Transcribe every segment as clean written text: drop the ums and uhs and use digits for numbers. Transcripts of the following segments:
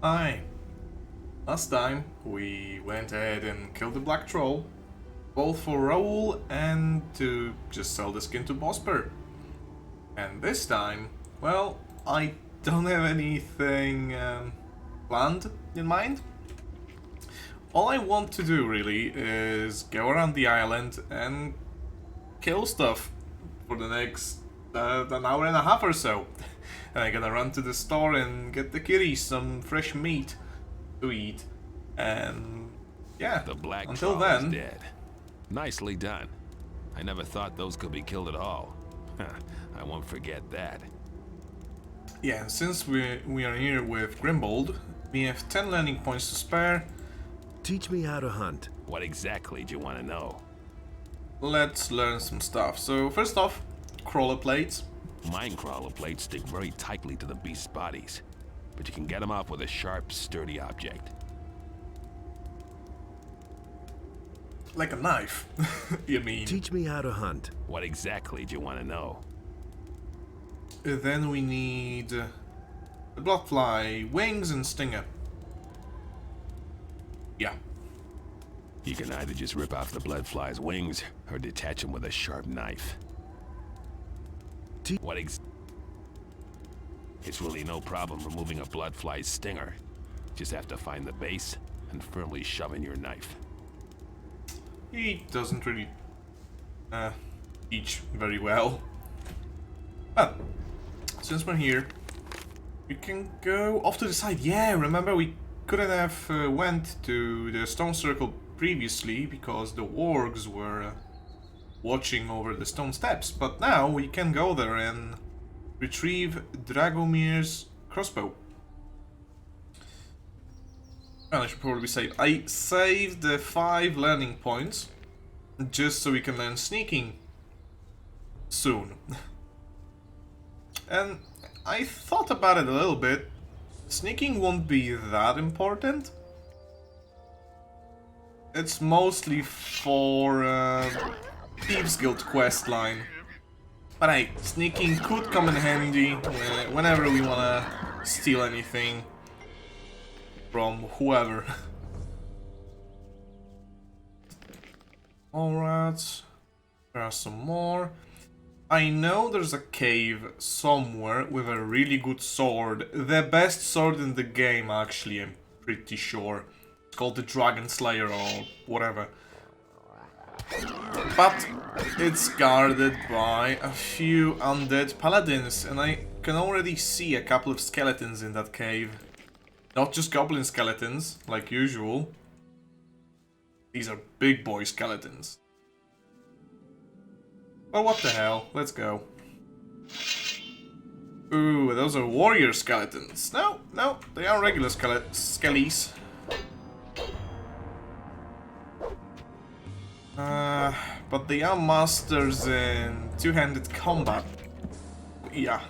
Hi. Last time we went ahead and killed the Black Troll, both for Raoul and to just sell the skin to Bosper. And this time, well, I don't have anything planned in mind. All I want to do really is go around the island and kill stuff for the next an hour and a half or so. And I'm gonna run to the store and get the kitties some fresh meat to eat. And yeah, The black until troll is then, dead. Nicely done. I never thought those could be killed at all. I won't forget that. yeah, and since we are here with Grimbold, we have 10 landing points to spare. Teach me how to hunt. What exactly do you want to know? Let's learn some stuff. So first off, crawler plates. Mine crawler plates stick very tightly to the beast's bodies, but you can get them off with a sharp, sturdy object. Like a knife, you mean. Teach me how to hunt. What exactly do you want to know? Then we need the bloodfly, wings and stinger. Yeah. You can either just rip off the bloodfly's wings or detach them with a sharp knife. It's really no problem removing a bloodfly's stinger. Just have to find the base and firmly shove in your knife. He doesn't really teach very well. But since we're here, we can go off to the side. Yeah, remember we couldn't have went to the stone circle previously because the wargs were watching over the stone steps. But now we can go there and retrieve Dragomir's crossbow. And I should probably save. I saved the 5 learning points just so we can learn sneaking soon. And I thought about it a little bit. Sneaking won't be that important. It's mostly for Thieves Guild questline. But hey, sneaking could come in handy whenever we wanna steal anything from whoever. Alright, there are some more. I know there's a cave somewhere with a really good sword. The best sword in the game, actually, I'm pretty sure. It's called the Dragon Slayer or whatever. But it's guarded by a few undead paladins, and I can already see a couple of skeletons in that cave. Not just goblin skeletons, like usual. These are big boy skeletons. Well, what the hell? Let's go. Ooh, those are warrior skeletons. No, they are regular skellies. But they are masters in two-handed combat. Yeah.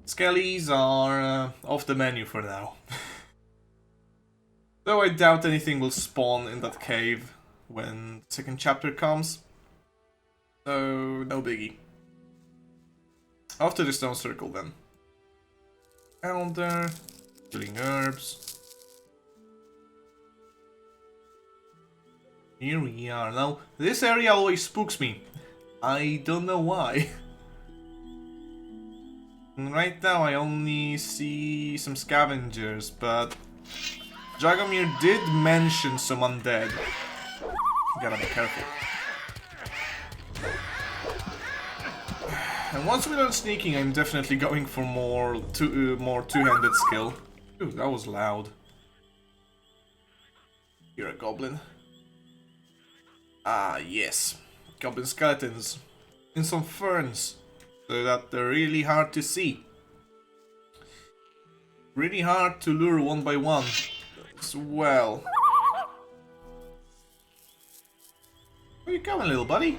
Skellies are off the menu for now. Though I doubt anything will spawn in that cave when the second chapter comes. So, no biggie. Off to the stone circle then. Down there, killing herbs. Here we are. Now, this area always spooks me. I don't know why. And right now I only see some scavengers, but Dragomir did mention some undead. Gotta be careful. And once we learn sneaking, I'm definitely going for more two-handed skill. Ooh, that was loud. You're a goblin. Ah, yes. Goblin skeletons. In some ferns. So that they're really hard to see. Really hard to lure one by one as well. Where you going, little buddy?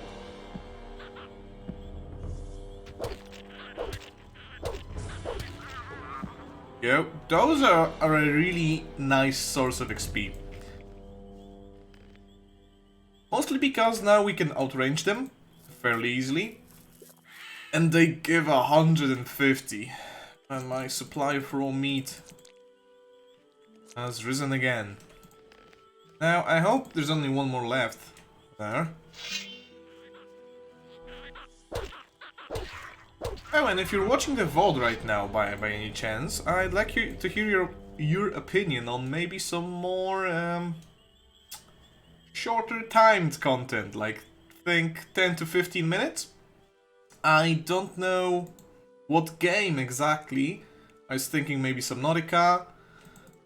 Yo, those are a really nice source of XP. Mostly because now we can outrange them fairly easily. And they give 150. And my supply of raw meat has risen again. Now, I hope there's only one more left there. Oh, and if you're watching the VOD right now, by any chance, I'd like you to hear your opinion on maybe some more shorter timed content, like think 10 to 15 minutes. I don't know what game exactly. I was thinking maybe Subnautica,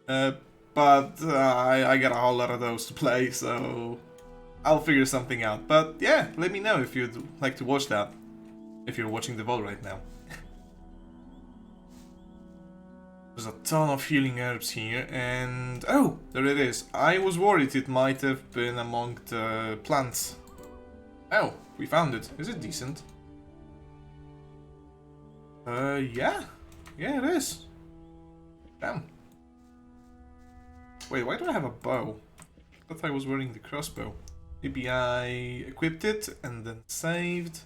but I got a whole lot of those to play, so I'll figure something out. But yeah, let me know if you'd like to watch that, if you're watching the VOD right now. There's a ton of healing herbs here, and oh, there it is. I was worried it might have been among the plants. Oh, we found it. Is it decent? Yeah. Yeah, it is. Damn. Wait, why do I have a bow? I thought I was wearing the crossbow. Maybe I equipped it and then saved.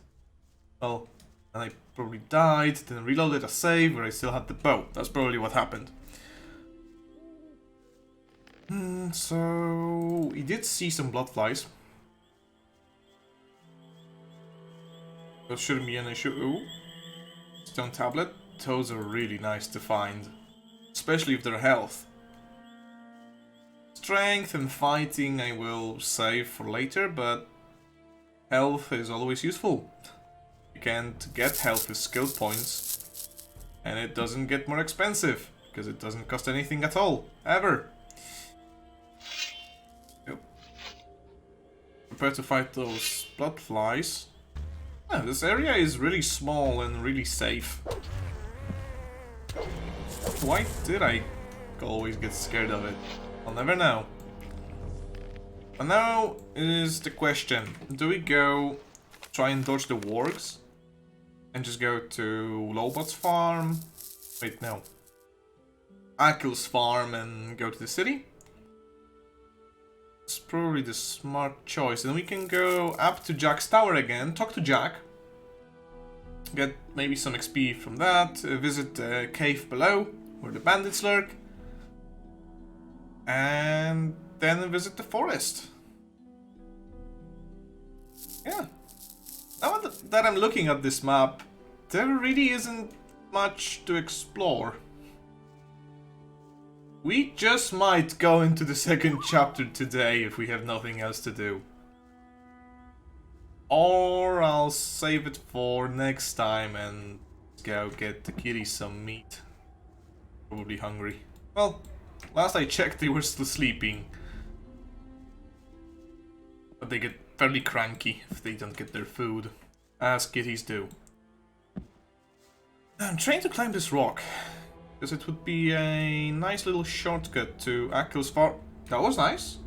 Well, and I probably died, then reloaded a save where I still had the bow. That's probably what happened. So we did see some bloodflies. That shouldn't be an issue. Ooh. Stone tablet. Those are really nice to find. Especially if they're health. Strength and fighting I will save for later, but health is always useful. You can't get health with skill points, and it doesn't get more expensive, because it doesn't cost anything at all, ever. Yep. Prepare to fight those bloodflies. Yeah, this area is really small and really safe. Why did I always get scared of it? I'll never know. And now is the question. Do we go try and dodge the wargs? And just go to Lobot's farm? Wait, no. Akil's farm and go to the city? It's probably the smart choice. And we can go up to Jack's tower again, talk to Jack. Get maybe some XP from that. Visit the cave below, where the bandits lurk. And then visit the forest. Yeah. Now that I'm looking at this map, there really isn't much to explore. We just might go into the second chapter today if we have nothing else to do. Or I'll save it for next time and go get the kitties some meat. Probably hungry. Well, last I checked they were still sleeping. But they get fairly cranky if they don't get their food. As kitties do. I'm trying to climb this rock. Because it would be a nice little shortcut to Akil's farm. That was nice.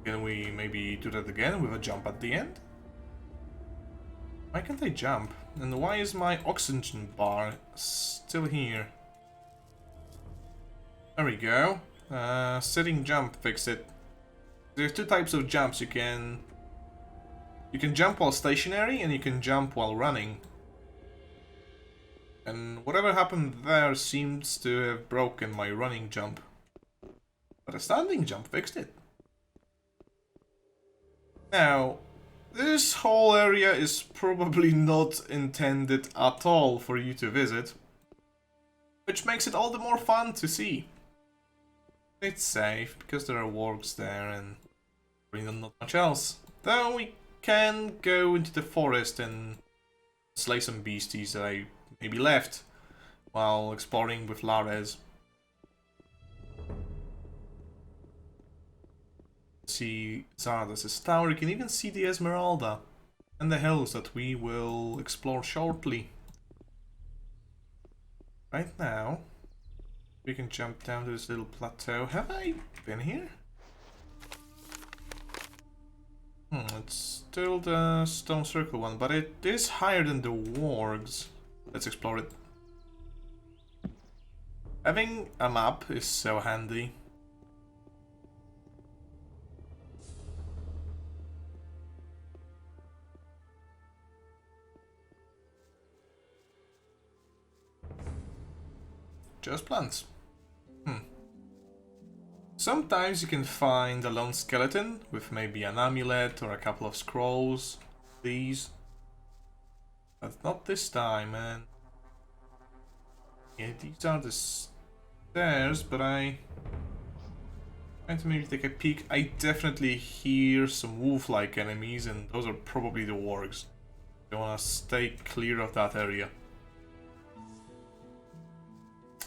Can we maybe do that again with a jump at the end? Why can't I jump? And why is my oxygen bar still here? There we go. Sitting jump fixed it. There's two types of jumps. You can jump while stationary and you can jump while running. And whatever happened there seems to have broken my running jump. But a standing jump fixed it. Now, this whole area is probably not intended at all for you to visit. Which makes it all the more fun to see. It's safe because there are wargs there and really not much else. Though we can go into the forest and slay some beasties that I maybe left while exploring with Lares. See Zardas' tower, you can even see the Esmeralda and the hills that we will explore shortly. Right now, we can jump down to this little plateau. Have I been here? It's still the stone circle one, but it is higher than the wargs. Let's explore it. Having a map is so handy. Just plants. sometimes you can find a lone skeleton with maybe an amulet or a couple of scrolls. These. But not this time, man. Yeah, these are the stairs, but I'm trying to maybe take a peek. I definitely hear some wolf-like enemies, and those are probably the wargs. I want to stay clear of that area.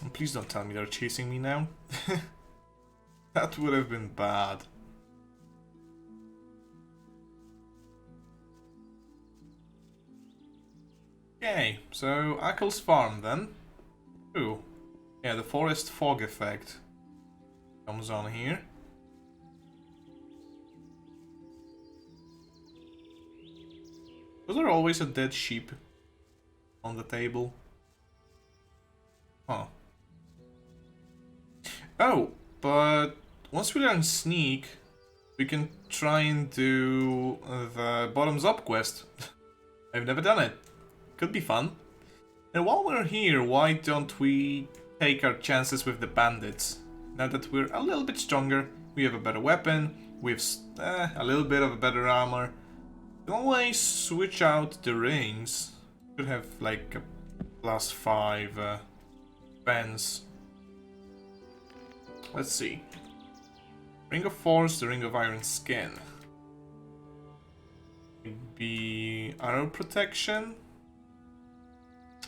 And please don't tell me they're chasing me now. That would have been bad. Okay, so Ackle's farm then. Ooh. Yeah, the forest fog effect comes on here. Was there always a dead sheep on the table? Huh. Oh, but once we learn sneak, we can try and do the bottoms up quest. I've never done it. Could be fun. And while we're here, why don't we take our chances with the bandits? Now that we're a little bit stronger, we have a better weapon, we have a little bit of a better armor. We can always switch out the rings. Could have like a +5 defense. Let's see. Ring of Force, the Ring of Iron Skin. Maybe arrow protection.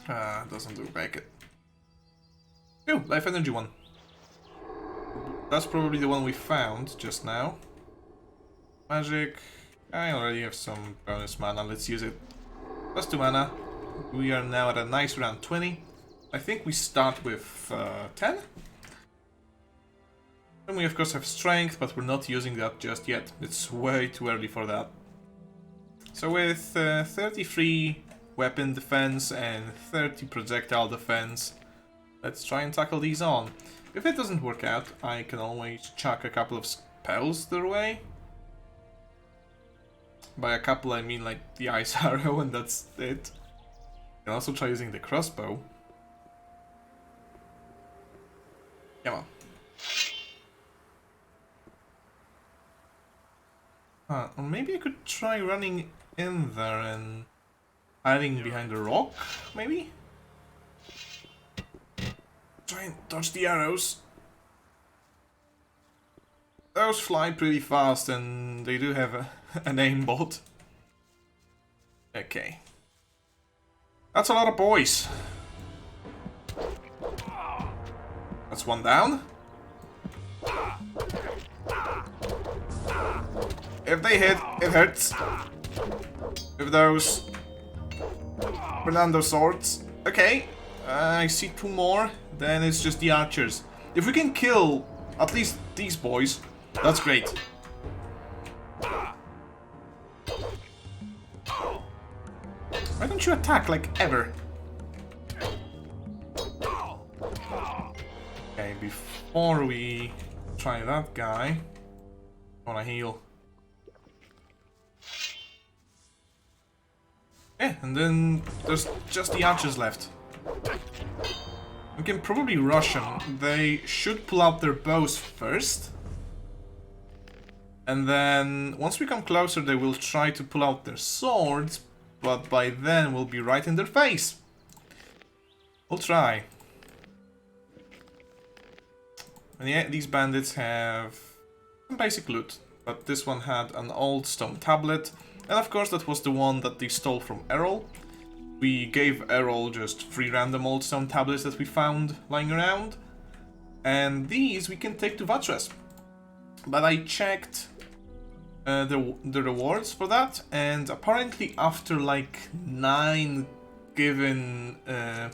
Doesn't do Beckett. Oh, life energy one. That's probably the one we found just now. Magic. I already have some bonus mana. Let's use it. +2 mana. We are now at a nice round 20. I think we start with 10. And we of course have strength, but we're not using that just yet. It's way too early for that. So with 33 weapon defense and 30 projectile defense, let's try and tackle these on. If it doesn't work out, I can always chuck a couple of spells their way. By a couple I mean like the ice arrow, and that's it. You can also try using the crossbow. Come on. Or maybe I could try running in there and hiding behind a rock, maybe? Try and dodge the arrows. Those fly pretty fast and they do have an aimbot. Okay. That's a lot of boys. That's one down. If they hit, it hurts. With those Fernando swords. Okay, I see 2 more. Then it's just the archers. If we can kill at least these boys, that's great. Why don't you attack like ever? Okay, before we try that guy, I wanna heal. Yeah, and then there's just the archers left. We can probably rush them. They should pull out their bows first. And then, once we come closer, they will try to pull out their swords, but by then we'll be right in their face. We'll try. And yeah, these bandits have some basic loot, but this one had an old stone tablet. And of course that was the one that they stole from Errol. We gave Errol just 3 random old stone tablets that we found lying around. And these we can take to Vatras. But I checked the rewards for that, and apparently after like 9 given at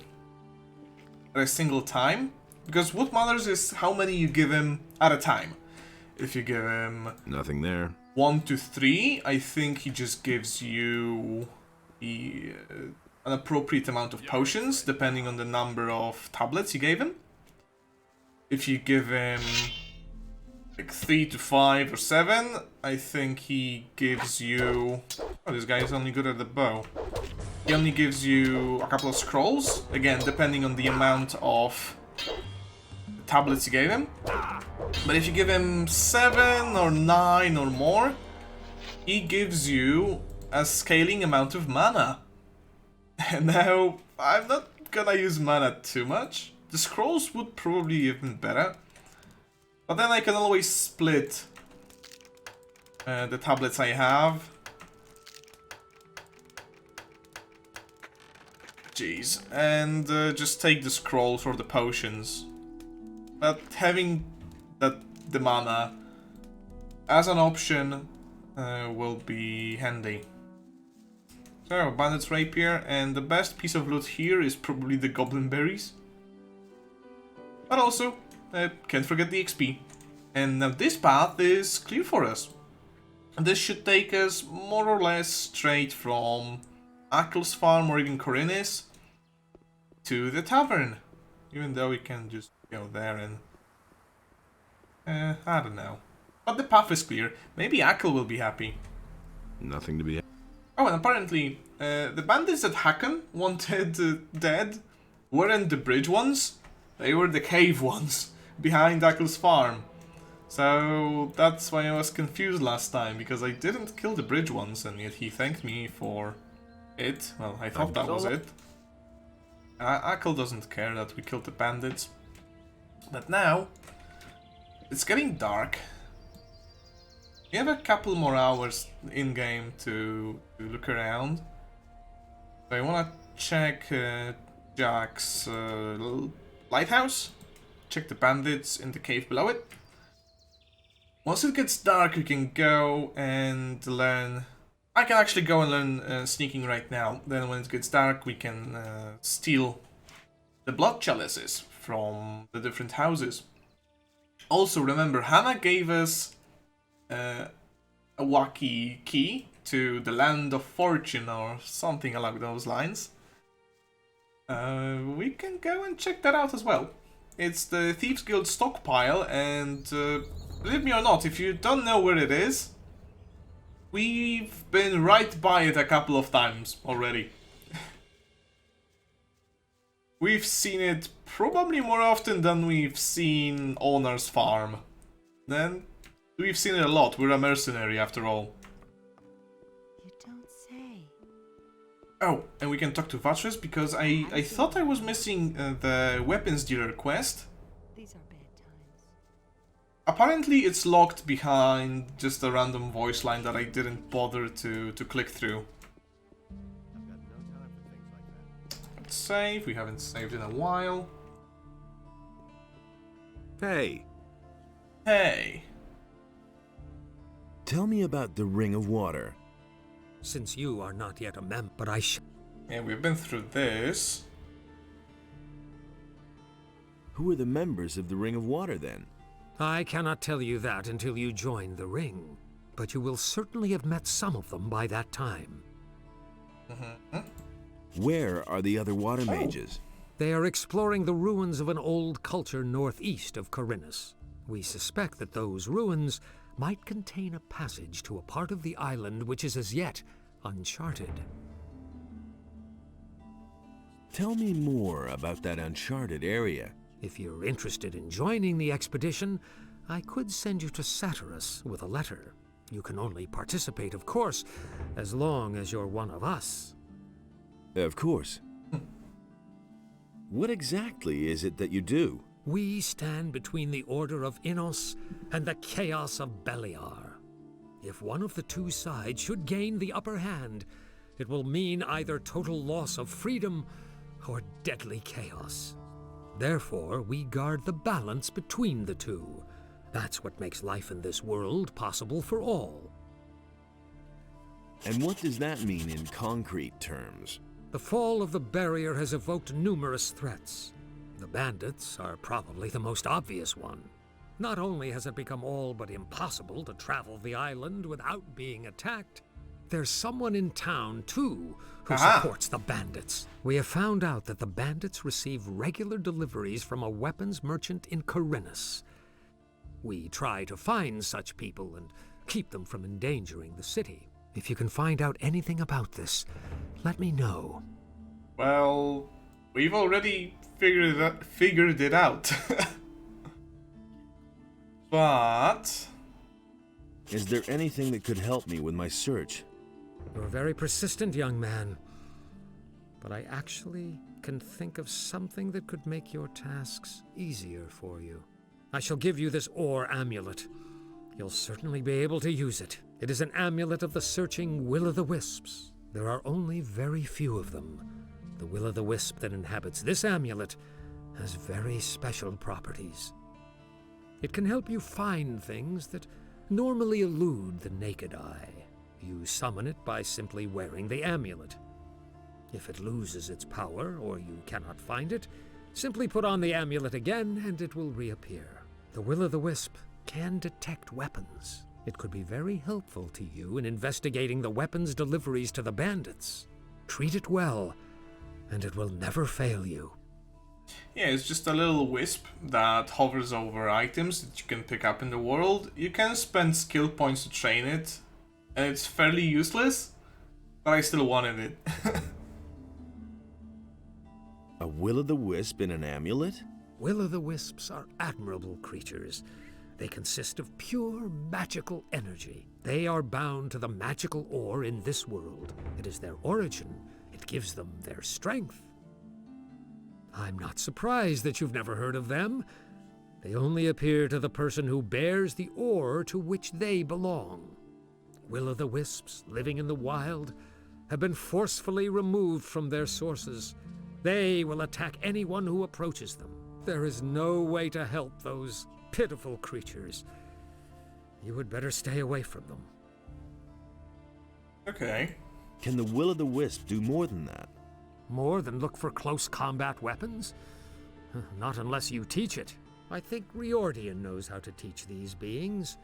a single time, because what matters is how many you give him at a time. If you give him Nothing there. 1 to 3, I think he just gives you an appropriate amount of potions, depending on the number of tablets you gave him. If you give him like 3 to 5 or 7, I think he gives you... Oh, this guy is only good at the bow. He only gives you a couple of scrolls, again, depending on the amount of tablets you gave him. But if you give him 7 or 9 or more, he gives you a scaling amount of mana. And now, I'm not gonna use mana too much. The scrolls would probably be even better. But then I can always split the tablets I have. Jeez. And just take the scrolls or the potions. But having the mana as an option will be handy. So, Bandit's Rapier, and the best piece of loot here is probably the Goblin Berries. But also, can't forget the XP. And now this path is clear for us. And this should take us more or less straight from Akel's farm or even Corinne's to the tavern. Even though we can just go there and... I don't know. But the path is clear. Maybe Akel will be happy. Nothing to be... Oh, and apparently, the bandits that Hakan wanted dead weren't the bridge ones. They were the cave ones behind Akel's farm. So that's why I was confused last time, because I didn't kill the bridge ones, and yet he thanked me for it. Well, I thought that was it. Akel doesn't care that we killed the bandits. But now, it's getting dark. We have a couple more hours in-game to look around. So I want to check Jack's lighthouse. Check the bandits in the cave below it. Once it gets dark, you can go and learn... I can actually go and learn sneaking right now. Then when it gets dark, we can steal the blood chalices from the different houses. Also, remember, Hannah gave us a wacky key to the Land of Fortune or something along those lines. We can go and check that out as well. It's the Thieves Guild stockpile, and believe me or not, if you don't know where it is, we've been right by it a couple of times already. We've seen it probably more often than we've seen Owner's farm. Then we've seen it a lot. We're a mercenary after all. You don't say. Oh, and we can talk to Vatras because I thought I was missing the weapons dealer quest. These are bad times. Apparently it's locked behind just a random voice line that I didn't bother to click through. Let's save. We haven't saved in a while. Hey, Hey. tell me about the Ring of Water. Since you are not yet a member, but I Yeah, we've been through this. Who are the members of the Ring of Water, then? I cannot tell you that until you join the ring. But you will certainly have met some of them by that time. Where are the other water mages? They are exploring the ruins of an old culture northeast of Corinne's. We suspect that those ruins might contain a passage to a part of the island which is as yet uncharted. Tell me more about that uncharted area. If you're interested in joining the expedition, I could send you to Satyrus with a letter. You can only participate, of course, as long as you're one of us. Of course. What exactly is it that you do? We stand between the Order of Innos and the Chaos of Beliar. If one of the two sides should gain the upper hand, it will mean either total loss of freedom or deadly chaos. Therefore, we guard the balance between the two. That's what makes life in this world possible for all. And what does that mean in concrete terms? The fall of the barrier has evoked numerous threats. The bandits are probably the most obvious one. Not only has it become all but impossible to travel the island without being attacked, there's someone in town, too, who supports the bandits. We have found out that the bandits receive regular deliveries from a weapons merchant in Corinne's. We try to find such people and keep them from endangering the city. If you can find out anything about this, let me know. Well, we've already figured it out. But Is there anything that could help me with my search? You're a very persistent young man. But I actually can think of something that could make your tasks easier for you. I shall give you this ore amulet. You'll certainly be able to use it. It is an amulet of the searching will-o'-the-wisps. There are only very few of them. The will-o'-the-wisp that inhabits this amulet has very special properties. It can help you find things that normally elude the naked eye. You summon it by simply wearing the amulet. If it loses its power, or you cannot find it, simply put on the amulet again and it will reappear. The will-o'-the-wisp can detect weapons. It could be very helpful to you in investigating the weapons deliveries to the bandits. Treat it well, and it will never fail you. yeah, it's just a little wisp that hovers over items that you can pick up in the world. You can spend skill points to train it, and it's fairly useless, but I still wanted it. A will-o'-the-wisp in an amulet? Will-o'-the-wisps are admirable creatures. They consist of pure magical energy. They are bound to the magical ore in this world. It is their origin. It gives them their strength. I'm not surprised that you've never heard of them. They only appear to the person who bears the ore to which they belong. Will-o'-the-wisps living in the wild have been forcefully removed from their sources. They will attack anyone who approaches them. There is no way to help those pitiful creatures. You had better stay away from them. Okay. Can the will-o'-the-wisp do more than that? More than look for close combat weapons? Not unless you teach it. I think Riordian knows how to teach these beings.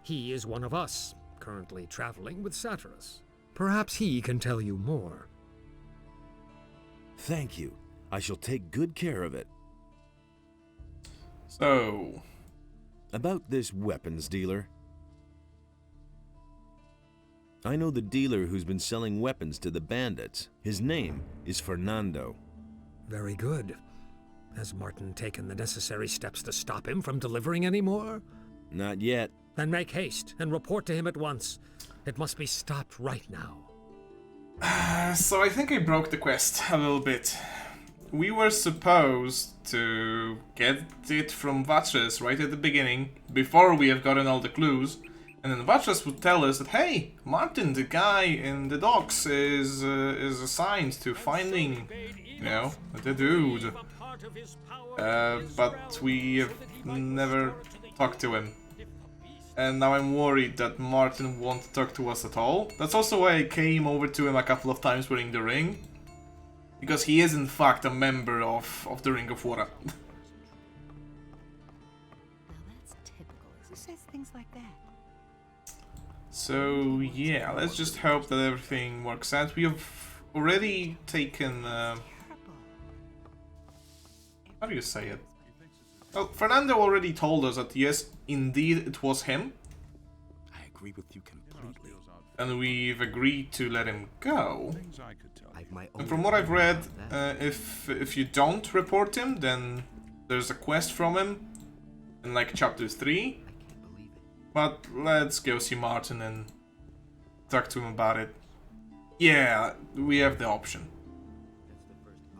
He is one of us, currently traveling with Satyrus. Perhaps he can tell you more. Thank you. I shall take good care of it. So, About this weapons dealer. I know the dealer who's been selling weapons to the bandits. His name is Fernando. Very good. Has Martin taken the necessary steps to stop him from delivering any more? Not yet. Then make haste and report to him at once. It must be stopped right now. so I think I broke the quest a little bit. We were supposed to get it from Vatras right at the beginning, before we have gotten all the clues, and then Vatras would tell us that, hey, Martin, the guy in the docks, is assigned to finding, you know, the dude. But we have never talked to him. And now I'm worried that Martin won't talk to us at all. That's also why I came over to him a couple of times wearing the ring. Because he is in fact a member of the Ring of Water. Now that's typical. Who says things like that? So yeah, let's just hope that everything works out. We have already taken... how do you say it? Well, Fernando already told us that yes, indeed it was him. I agree with you completely. And we've agreed to let him go. My And from what I've read, if you don't report him, then there's a quest from him in like chapter 3. But let's go see Martin and talk to him about it. Yeah, we have the option.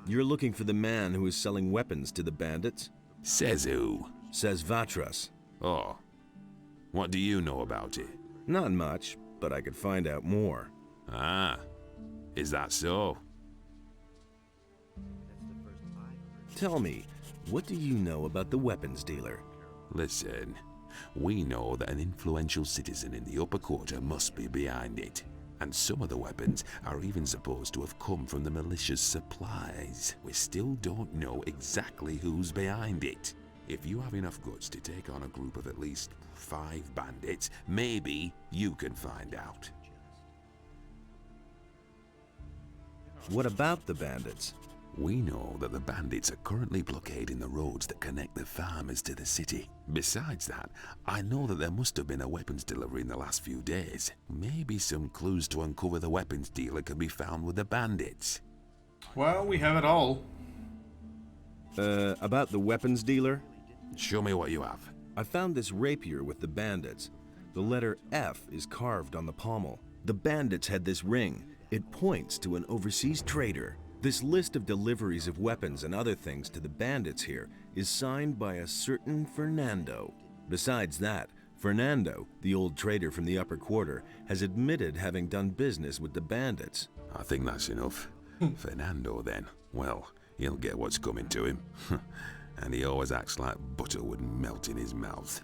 You're looking for the man who is selling weapons to the bandits? Says who? Says Vatras. Oh. What do you know about it? Not much, but I could find out more. Ah. Is that so? Tell me, what do you know about the weapons dealer? Listen, we know that an influential citizen in the upper quarter must be behind it. And some of the weapons are even supposed to have come from the militia's supplies. We still don't know exactly who's behind it. If you have enough guts to take on a group of at least 5 bandits, maybe you can find out. What about the bandits? We know that the bandits are currently blockading the roads that connect the farmers to the city. Besides that, I know that there must have been a weapons delivery in the last few days. Maybe some clues to uncover the weapons dealer can be found with the bandits. Well, we have it all. About the weapons dealer? Show me what you have. I found this rapier with the bandits. The letter F is carved on the pommel. The bandits had this ring. It points to an overseas trader. This list of deliveries of weapons and other things to the bandits here is signed by a certain Fernando. Besides that, Fernando, the old trader from the upper quarter, has admitted having done business with the bandits. I think that's enough. Fernando, then. Well, he'll get what's coming to him. And he always acts like butter would melt in his mouth.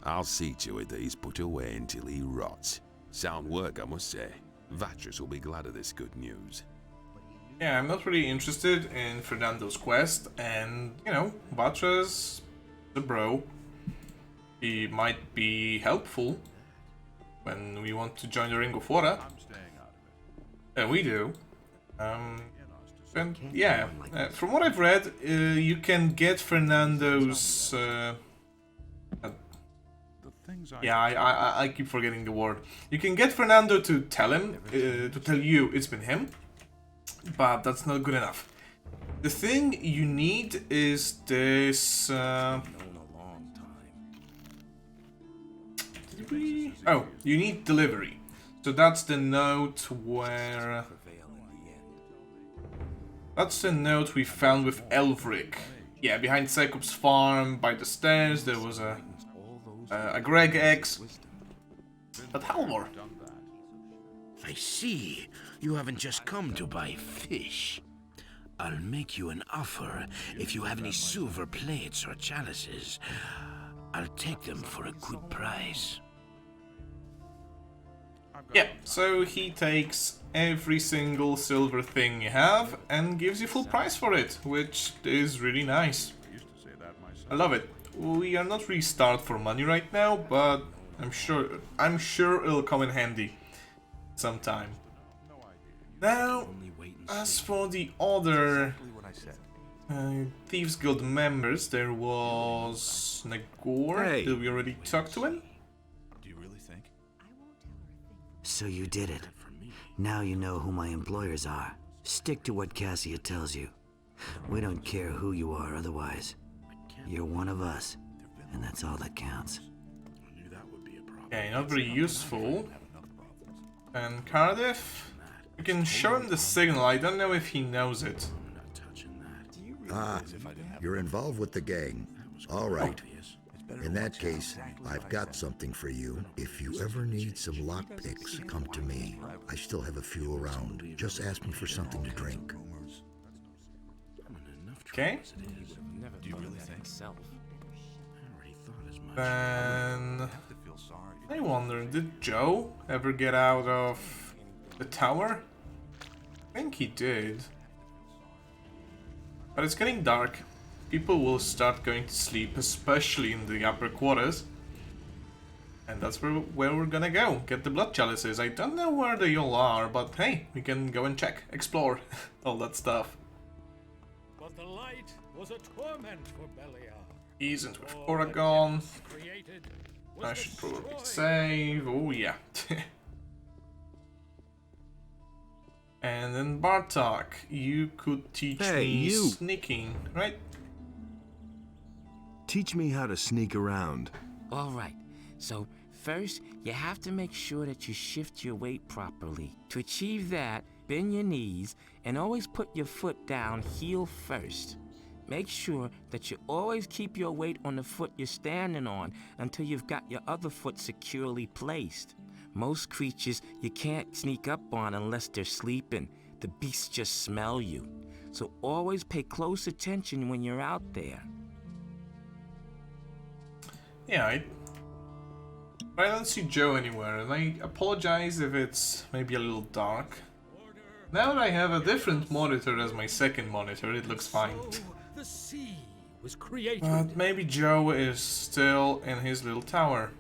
I'll see to it that he's put away until he rots. Sound work, I must say. Vatras will be glad of this good news. Yeah, I'm not really interested in Fernando's quest, and, you know, Vatras, the bro, he might be helpful when we want to join the Ring of Water. And we do. And yeah, from what I've read, you can get Fernando's... yeah, I keep forgetting the word. You can get Fernando to tell him, to tell you it's been him, but that's not good enough. The thing you need is this... did we... Oh, you need delivery. So that's the note where... That's the note we found with Elvric. Yeah, behind Sekop's farm, by the stairs, there was a Greg X. But Halvor. I see. You haven't just come to buy fish. I'll make you an offer if you have any silver plates or chalices. I'll take them for a good price. Yeah, so he takes every single silver thing you have and gives you full price for it, which is really nice. I love it. We are not really starved for money right now, but I'm sure it'll come in handy sometime. Now, as for the other Thieves Guild members, there was Nagor. Hey. Did we already talk to him? So you did it. Now you know who my employers are. Stick to what Cassia tells you. We don't care who you are otherwise. You're one of us, and that's all that counts. Yeah, not very useful. And Cardiff? You can show him the signal, I don't know if he knows it. Ah, you're involved with the gang. All right. In that case, I've got something for you. If you ever need some lockpicks, come to me. I still have a few around. Just ask me for something to drink. Okay. Then... I wonder, did Joe ever get out of the tower? I think he did. But it's getting dark. People will start going to sleep, especially in the upper quarters. And that's where we're gonna go, get the blood chalices. I don't know where they all are, but hey, we can go and check, explore, all that stuff. But the light was a torment for Beliar. He isn't with Oregon. I should probably save, oh yeah. And then Bartok, you could teach me sneaking, right? Teach me how to sneak around. All right. So first, you have to make sure that you shift your weight properly. To achieve that, bend your knees and always put your foot down heel first. Make sure that you always keep your weight on the foot you're standing on until you've got your other foot securely placed. Most creatures you can't sneak up on unless they're sleeping. The beasts just smell you. So always pay close attention when you're out there. Yeah, I don't see Joe anywhere, and I apologize if it's maybe a little dark. Now that I have a different monitor as my second monitor, it looks fine. The sea was created. But maybe Joe is still in his little tower.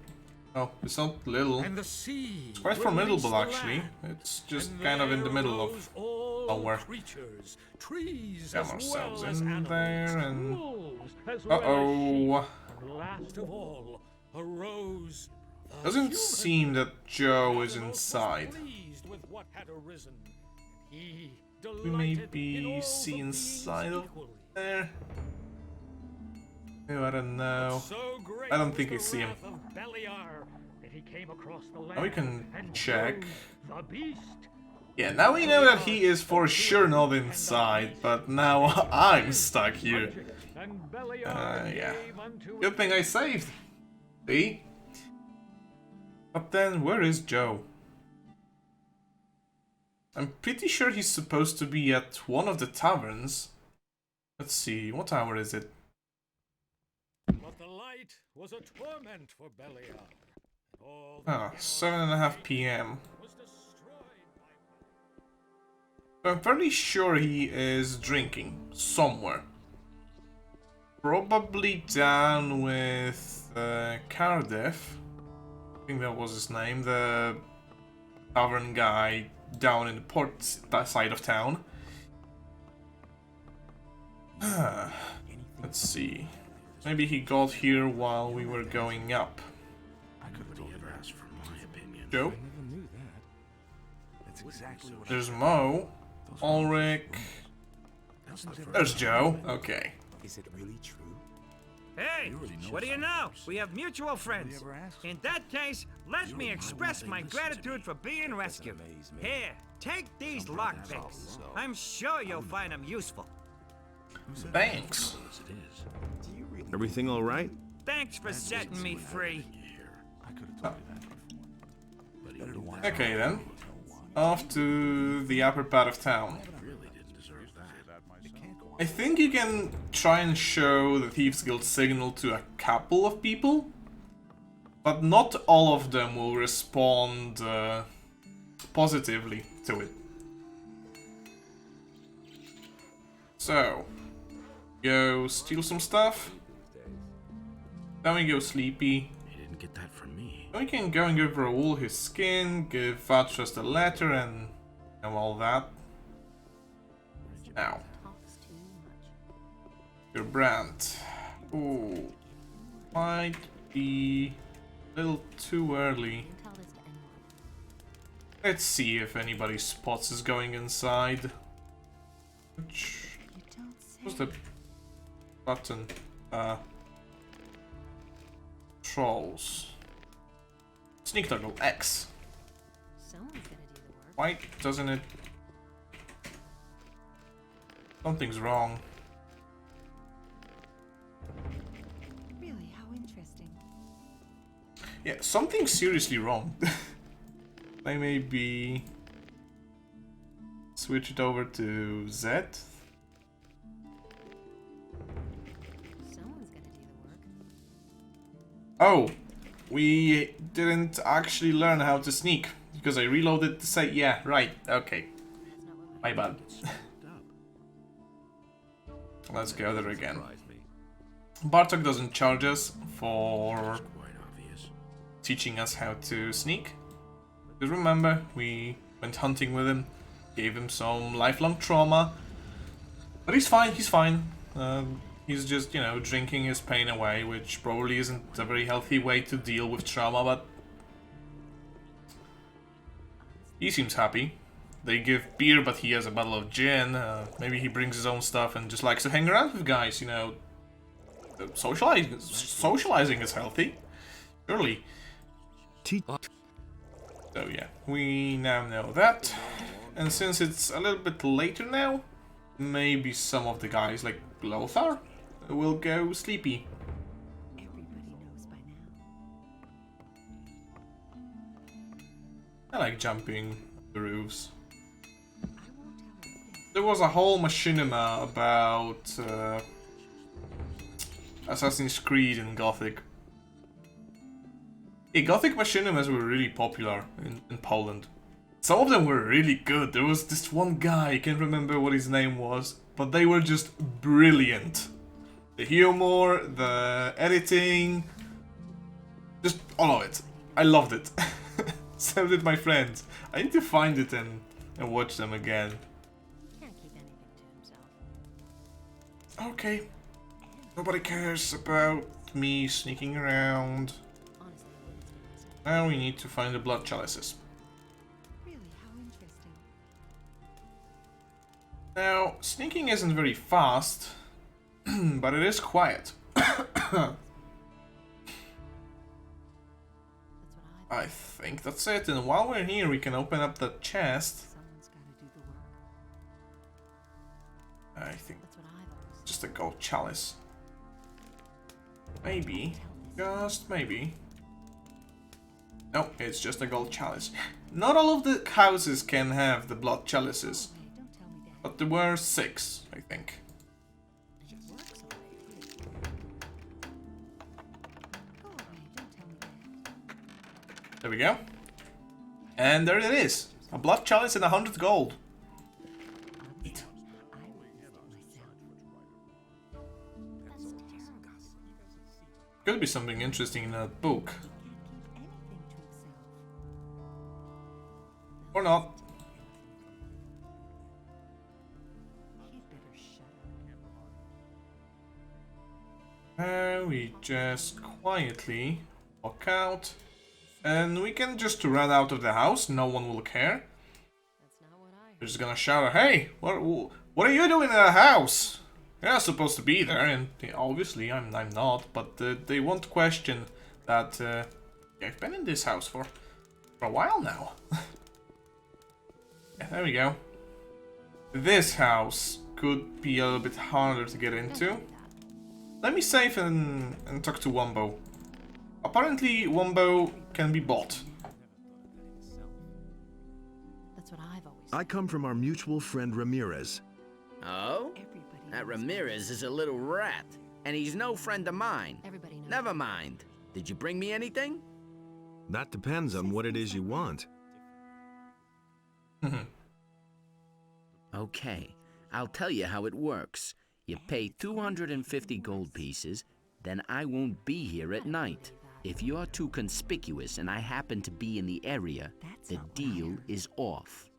Oh, it's not little. And the sea It's quite formidable, actually. It's just kind of in the middle of nowhere. Creatures, trees Get as ourselves well as in animals, there and... wolves as well as Uh-oh. sheep. And last of all arose the Doesn't human. seem that Joe is Animals was inside. pleased with what had arisen. He We delighted in maybe all see the inside beings of equally. there. Oh, I don't know. I don't think I see him. Now we can check. Yeah, now we know that he is for sure not inside, but now I'm stuck here. Yeah. Good thing I saved. See? But then, where is Joe? I'm pretty sure he's supposed to be at one of the taverns. Let's see, what hour is it? But the light was a torment for Beliar. Ah, 7:30 p.m. I'm fairly sure he is drinking somewhere. Probably down with Cardiff. I think that was his name, the tavern guy down in the port side of town. Let's see. Maybe he got here while we were going up. Joe? There's Mo. Ulrich. There's Joe. Okay. Is it really true? Hey, what do you know? We have mutual friends. In that case, let me express my gratitude for being rescued. Here, take these lockpicks. I'm sure you'll find them useful. Thanks. Everything all right? Thanks for setting me free. Okay then. Off to the upper part of town. I think you can try and show the Thieves Guild signal to a couple of people, but not all of them will respond positively to it. So, go steal some stuff. Then we go sleepy. You didn't get that from me. Then we can go and give Raoul his skin, give Vatras the letter and all that. Now. Your brand. Ooh. Might be a little too early. Let's see if anybody spots us going inside. Which was the button? Trolls. Sneak toggle X. Why doesn't it? Something's wrong. Really, how interesting. Yeah, something's seriously wrong. I maybe switch it over to Z. Someone's gonna do the work. Oh, we didn't actually learn how to sneak because I reloaded to say, yeah, right, okay. My bad. Let's go there again. Bartok doesn't charge us for teaching us how to sneak. Because remember, we went hunting with him, gave him some lifelong trauma. But he's fine, he's fine. He's just, you know, drinking his pain away, which probably isn't a very healthy way to deal with trauma, but he seems happy. They give beer, but he has a bottle of gin. Maybe he brings his own stuff and just likes to hang around with guys, you know. Socializing is healthy. Surely. So yeah, we now know that. And since it's a little bit later now, maybe some of the guys, like Lothar, will go sleepy. Everybody knows by now. I like jumping the roofs. I won't tell her a thing. There was a whole machinima about Assassin's Creed and Gothic. Yeah, Gothic machinimas were really popular in Poland. Some of them were really good. There was this one guy, I can't remember what his name was, but they were just brilliant. The humor, the editing, just all of it. I loved it. So did my friends. I need to find it and watch them again. Can't keep anything to himself. Okay. Nobody cares about me sneaking around. Honestly, I wouldn't say myself. Now we need to find the blood chalices. Really, how interesting. Now, sneaking isn't very fast, but it is quiet. I think that's it, and while we're here we can open up the chest. Someone's gotta do the work. I think That's what I've always just a gold chalice. Maybe. Just maybe. No, it's just a gold chalice. Not all of the houses can have the blood chalices, Hey, don't tell me that. but there were 6, I think. It works already. Go away, don't tell me that. There we go. And there it is. A blood chalice and 100 gold. Eat. I witnessed it myself. That's terrible. Could be something interesting in that book. Keep anything to himself. Or not. He'd better shut up. We just quietly walk out. And we can just run out of the house. No one will care. That's not what I They're heard. just gonna shout, "Hey, what are you doing in the house? You're not supposed to be there." And obviously, I'm not. But they won't question that. I've been in this house for a while now. Yeah, there we go. This house could be a little bit harder to get into. Let me save and talk to Wombo. Apparently, Wombo can be bought. That's what I've always I come from our mutual friend Ramirez. Oh? Everybody That knows Ramirez is a little rat, and he's no friend of mine. Everybody knows. Never mind. Did you bring me anything? That depends on what it is you want. Okay, I'll tell you how it works. You pay 250 gold pieces, then I won't be here at night. If you're too conspicuous and I happen to be in the area, That's the not what I deal heard. is off.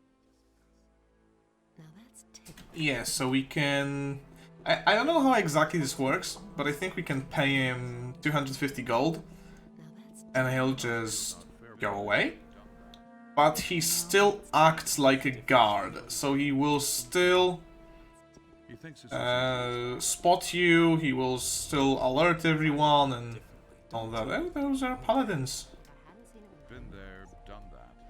Now that's typical. Yeah, so we can... I don't know how exactly this works, but I think we can pay him 250 gold, Now that's and he'll just go away. But he still acts like a guard, so he will still spot you, he will still alert everyone and all that. Oh, those are paladins.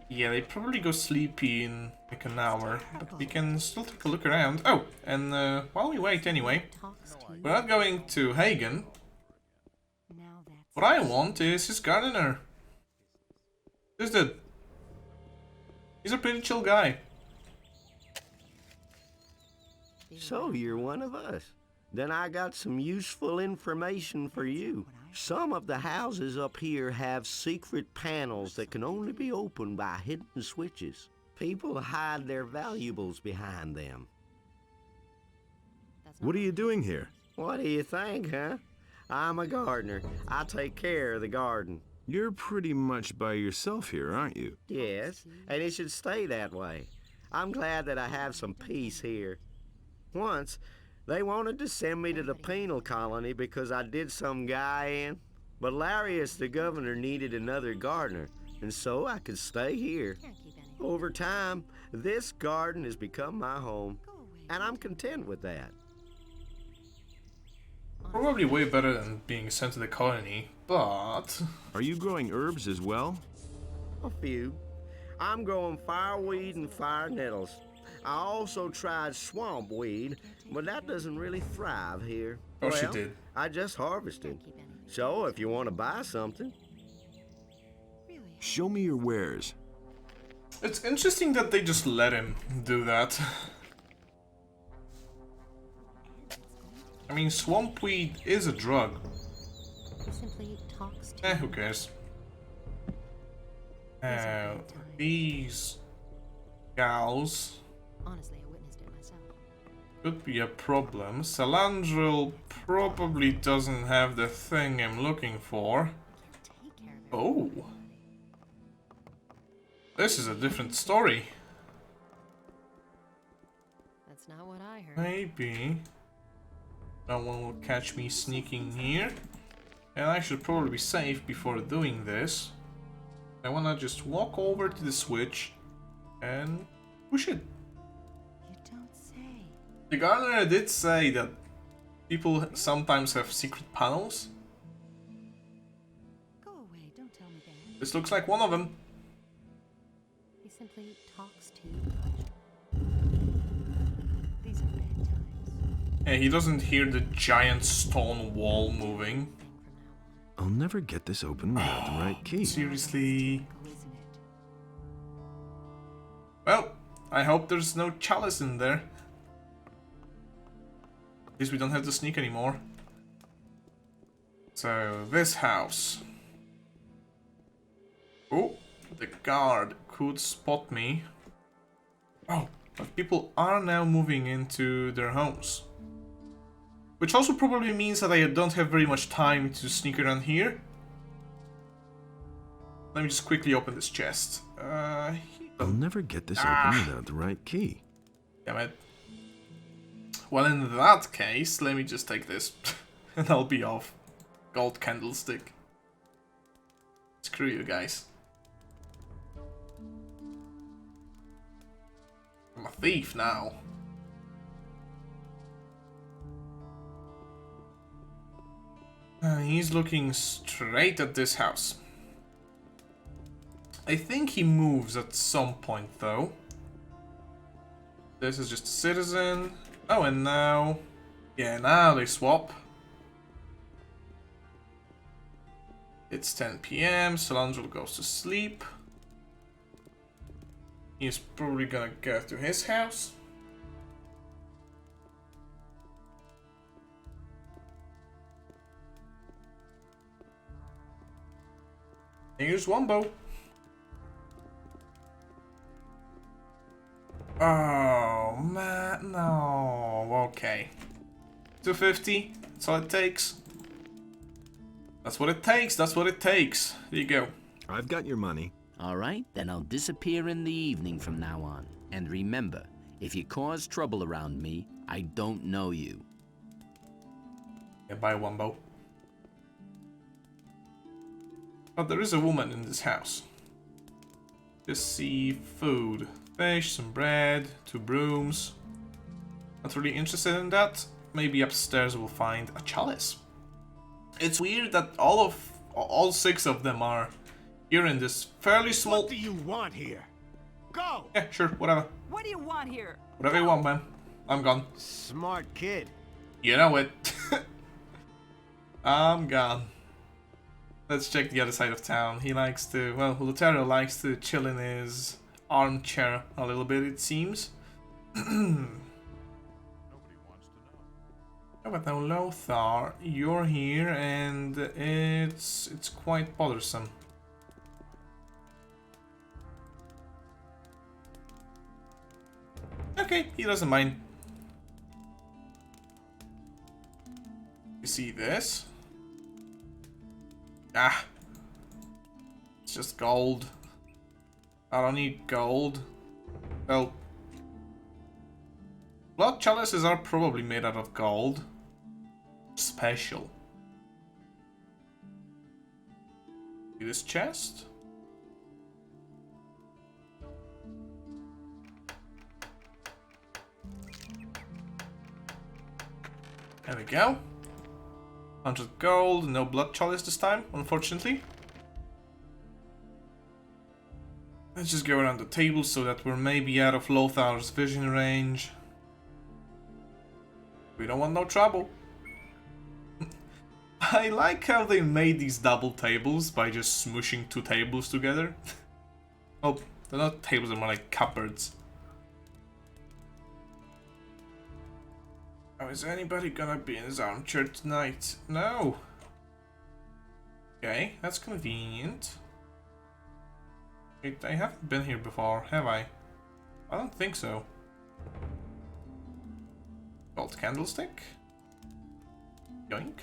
Yeah, they probably go sleepy in like an hour, but we can still take a look around. Oh, and while we wait anyway, talks to you. we're not going to Hagen. Now that's What I want is his gardener. This dude. He's a pretty chill guy. So you're one of us. Then I got some useful information for you. Some of the houses up here have secret panels that can only be opened by hidden switches. People hide their valuables behind them. that's not What are you doing here? What do you think, huh? I'm a gardener. I take care of the garden. You're pretty much by yourself here, aren't you? Yes, and it should stay that way. I'm glad that I have some peace here. Once, they wanted to send me to the penal colony because I did some guy in. But Larius, the governor, needed another gardener, and so I could stay here. Can't keep any. Over time, this garden has become my home, Go away. and I'm content with that. Probably way better than being sent to the colony, but... Are you growing herbs as well? A few. I'm growing fireweed and fire nettles. I also tried swamp weed, but that doesn't really thrive here. Oh, she Well, did. I just harvested. Can't keep any. So if you want to buy something, Really? Show me your wares. It's interesting that they just let him do that. I mean, swamp weed is a drug. He simply talks to Who cares? These gals Honestly, I witnessed it myself. could be a problem. Salandril probably doesn't have the thing I'm looking for. Take care of it. Oh. This is a different story. That's not what I heard. Maybe no one will catch me sneaking here. And I should probably be safe before doing this. I wanna just walk over to the switch and push it. You don't say. The gardener did say that People sometimes have secret panels. Go away, don't tell me that. This looks like one of them. He simply talks too much. These are bad times. Yeah, he doesn't hear the giant stone wall moving. I'll never get this open without the right key. Seriously. Isn't it? Well, I hope there's no chalice in there. At least we don't have to sneak anymore. So, this house. Oh, the guard could spot me. Oh, but people are now moving into their homes. Which also probably means that I don't have very much time to sneak around here. Let me just quickly open this chest. I'll never get this open without the right key. Damn it. Well, in that case, let me just take this. And I'll be off. Gold candlestick. Screw you guys. I'm a thief now. He's looking straight at this house. I think he moves at some point, though. This is just a citizen. Oh, and now... Yeah, now they swap. It's 10 PM, Solandro goes to sleep. He's probably gonna go to his house. Here's Wombo. Oh man, no. Okay. 250. That's all it takes. That's what it takes. That's what it takes. There you go. I've got your money. All right, then I'll disappear in the evening from now on. And remember, if you cause trouble around me, I don't know you. Yeah, bye, Wombo. But there is a woman in this house. Just see food. Fish, some bread, 2 brooms. Not really interested in that. Maybe upstairs we'll find a chalice. It's weird that all 6 of them are here in this fairly small... What do you want here? Go! Yeah, sure, whatever. What do you want here? Whatever you want, man. I'm gone. Smart kid. You know it. I'm gone. Let's check the other side of town. He likes to... Well, Lutero likes to chill in his armchair a little bit, it seems. Oh, but now Lothar, you're here and it's quite bothersome. Okay, he doesn't mind. You see this? Ah. It's just gold. I don't need gold. Well, blood chalices are probably made out of gold. Special. See this chest? There we go. 100 gold, no blood chalice this time, unfortunately. Let's just go around the table so that we're maybe out of Lothar's vision range. We don't want no trouble. I like how they made these double tables by just smooshing 2 tables together. Oh, they're not tables, they're more like cupboards. Oh, is anybody gonna be in his armchair tonight? No. Okay, that's convenient. Wait, I haven't been here before, have I? I don't think so. Gold candlestick. Yoink.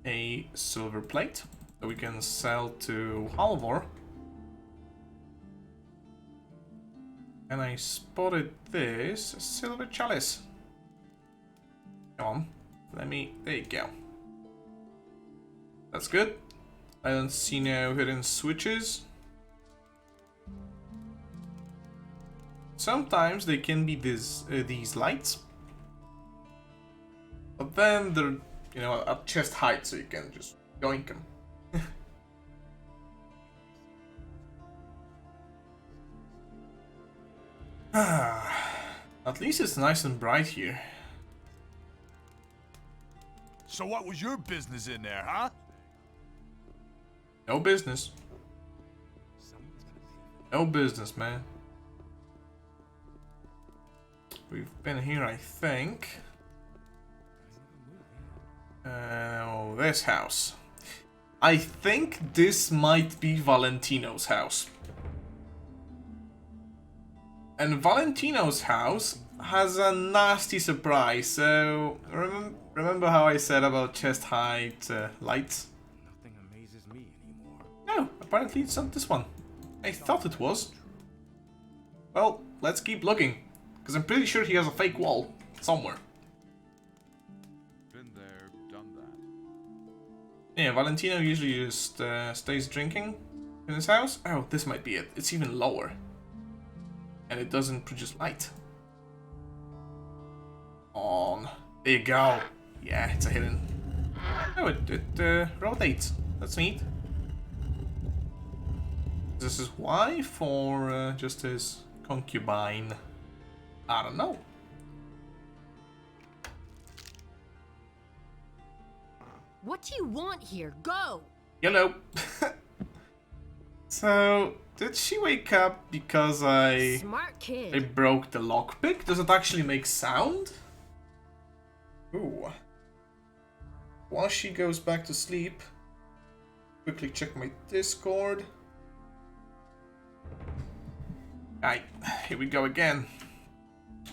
A silver plate that we can sell to Halvor. And I spotted this silver chalice. Come on, there you go. That's good. I don't see no hidden switches. sometimes they can be these lights, but then they're, you know, at chest height, so you can just yoink them. At least it's nice and bright here. So what was your business in there, huh? No business. No business, man. We've been here, I think. Oh, this house. I think this might be Valentino's house. And Valentino's house has a nasty surprise, so remember how I said about chest height lights? Nothing amazes me anymore. No, apparently it's not this one. I thought it was. Well, let's keep looking, because I'm pretty sure he has a fake wall somewhere. Been there, done that. Yeah, Valentino usually just stays drinking in his house. Oh, this might be it. It's even lower. And it doesn't produce light. On. There you go. Yeah, it's a hidden. Oh, it rotates. That's neat. Is this his wife or just his concubine? I don't know. What do you want here? Go! Yellow. So, did she wake up because I Smart kid. broke the lockpick? Does it actually make sound? Ooh. While she goes back to sleep, quickly check my Discord. Aye, here we go again.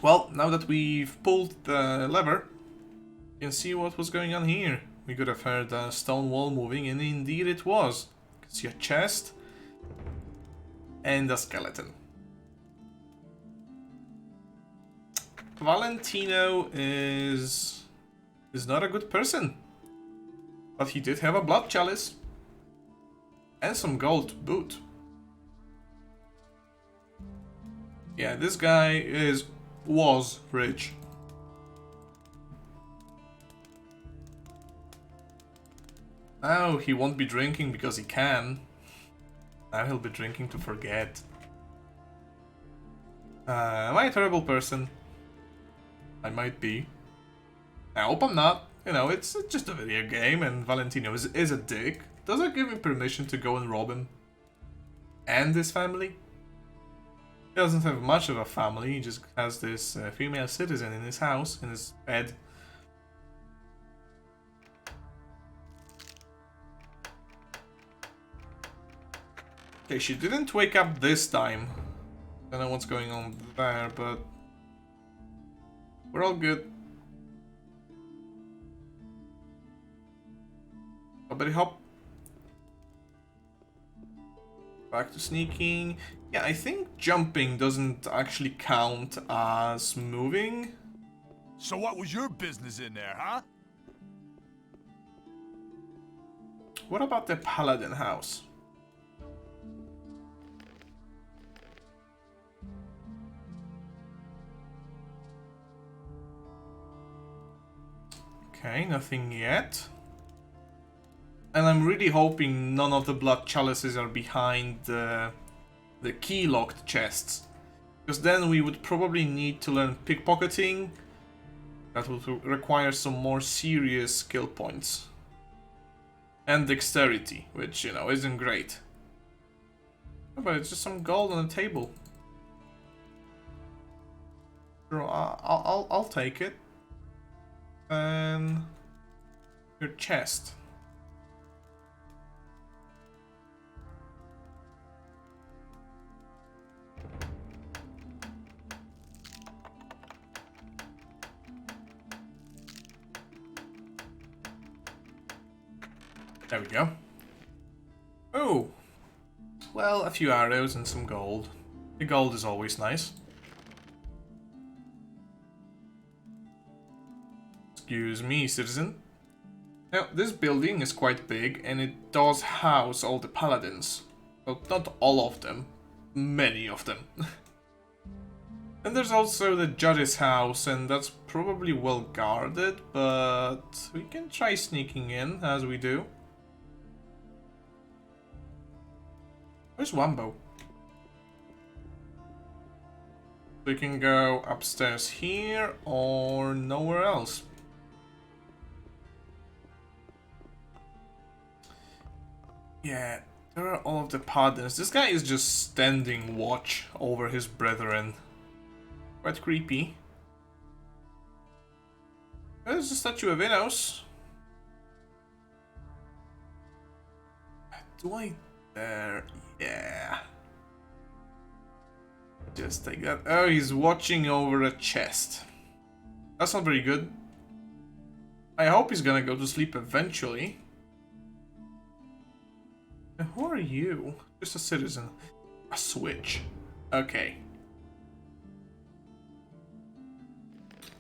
Well, now that we've pulled the lever, you can see what was going on here. We could have heard a stone wall moving, and indeed it was. You can see a chest and a skeleton. Valentino is not a good person, but he did have a blood chalice and some gold to boot. Yeah, this guy was rich. Now he won't be drinking because he can. Now he'll be drinking to forget. Am I a terrible person? I might be. I hope I'm not. You know, it's just a video game and Valentino is a dick. Does it give me permission to go and rob him? And his family? He doesn't have much of a family, he just has this female citizen in his house, in his bed. Okay, she didn't wake up this time. Don't know what's going on there, but we're all good. Somebody hop. Back to sneaking. Yeah, I think jumping doesn't actually count as moving. So what was your business in there, huh? What about the Paladin house? Okay, nothing yet. And I'm really hoping none of the blood chalices are behind the key-locked chests. Because then we would probably need to learn pickpocketing. That would require some more serious skill points. And dexterity, which, you know, isn't great. But it's just some gold on the table. Sure, I'll take it. And your chest. There we go. Oh, well, a few arrows and some gold. The gold is always nice. Excuse me, citizen. Now, this building is quite big, and it does house all the paladins. Well, not all of them. Many of them. And there's also the judge's house, and that's probably well guarded, but we can try sneaking in, as we do. Where's Wambo? We can go upstairs here, or nowhere else. Yeah, there are all of the paladins. This guy is just standing watch over his brethren. Quite creepy. There's the statue of Inos. Do I dare? Yeah. Just take that. Oh, he's watching over a chest. That's not very good. I hope he's gonna go to sleep eventually. And who are you? Just a citizen. A switch. Okay.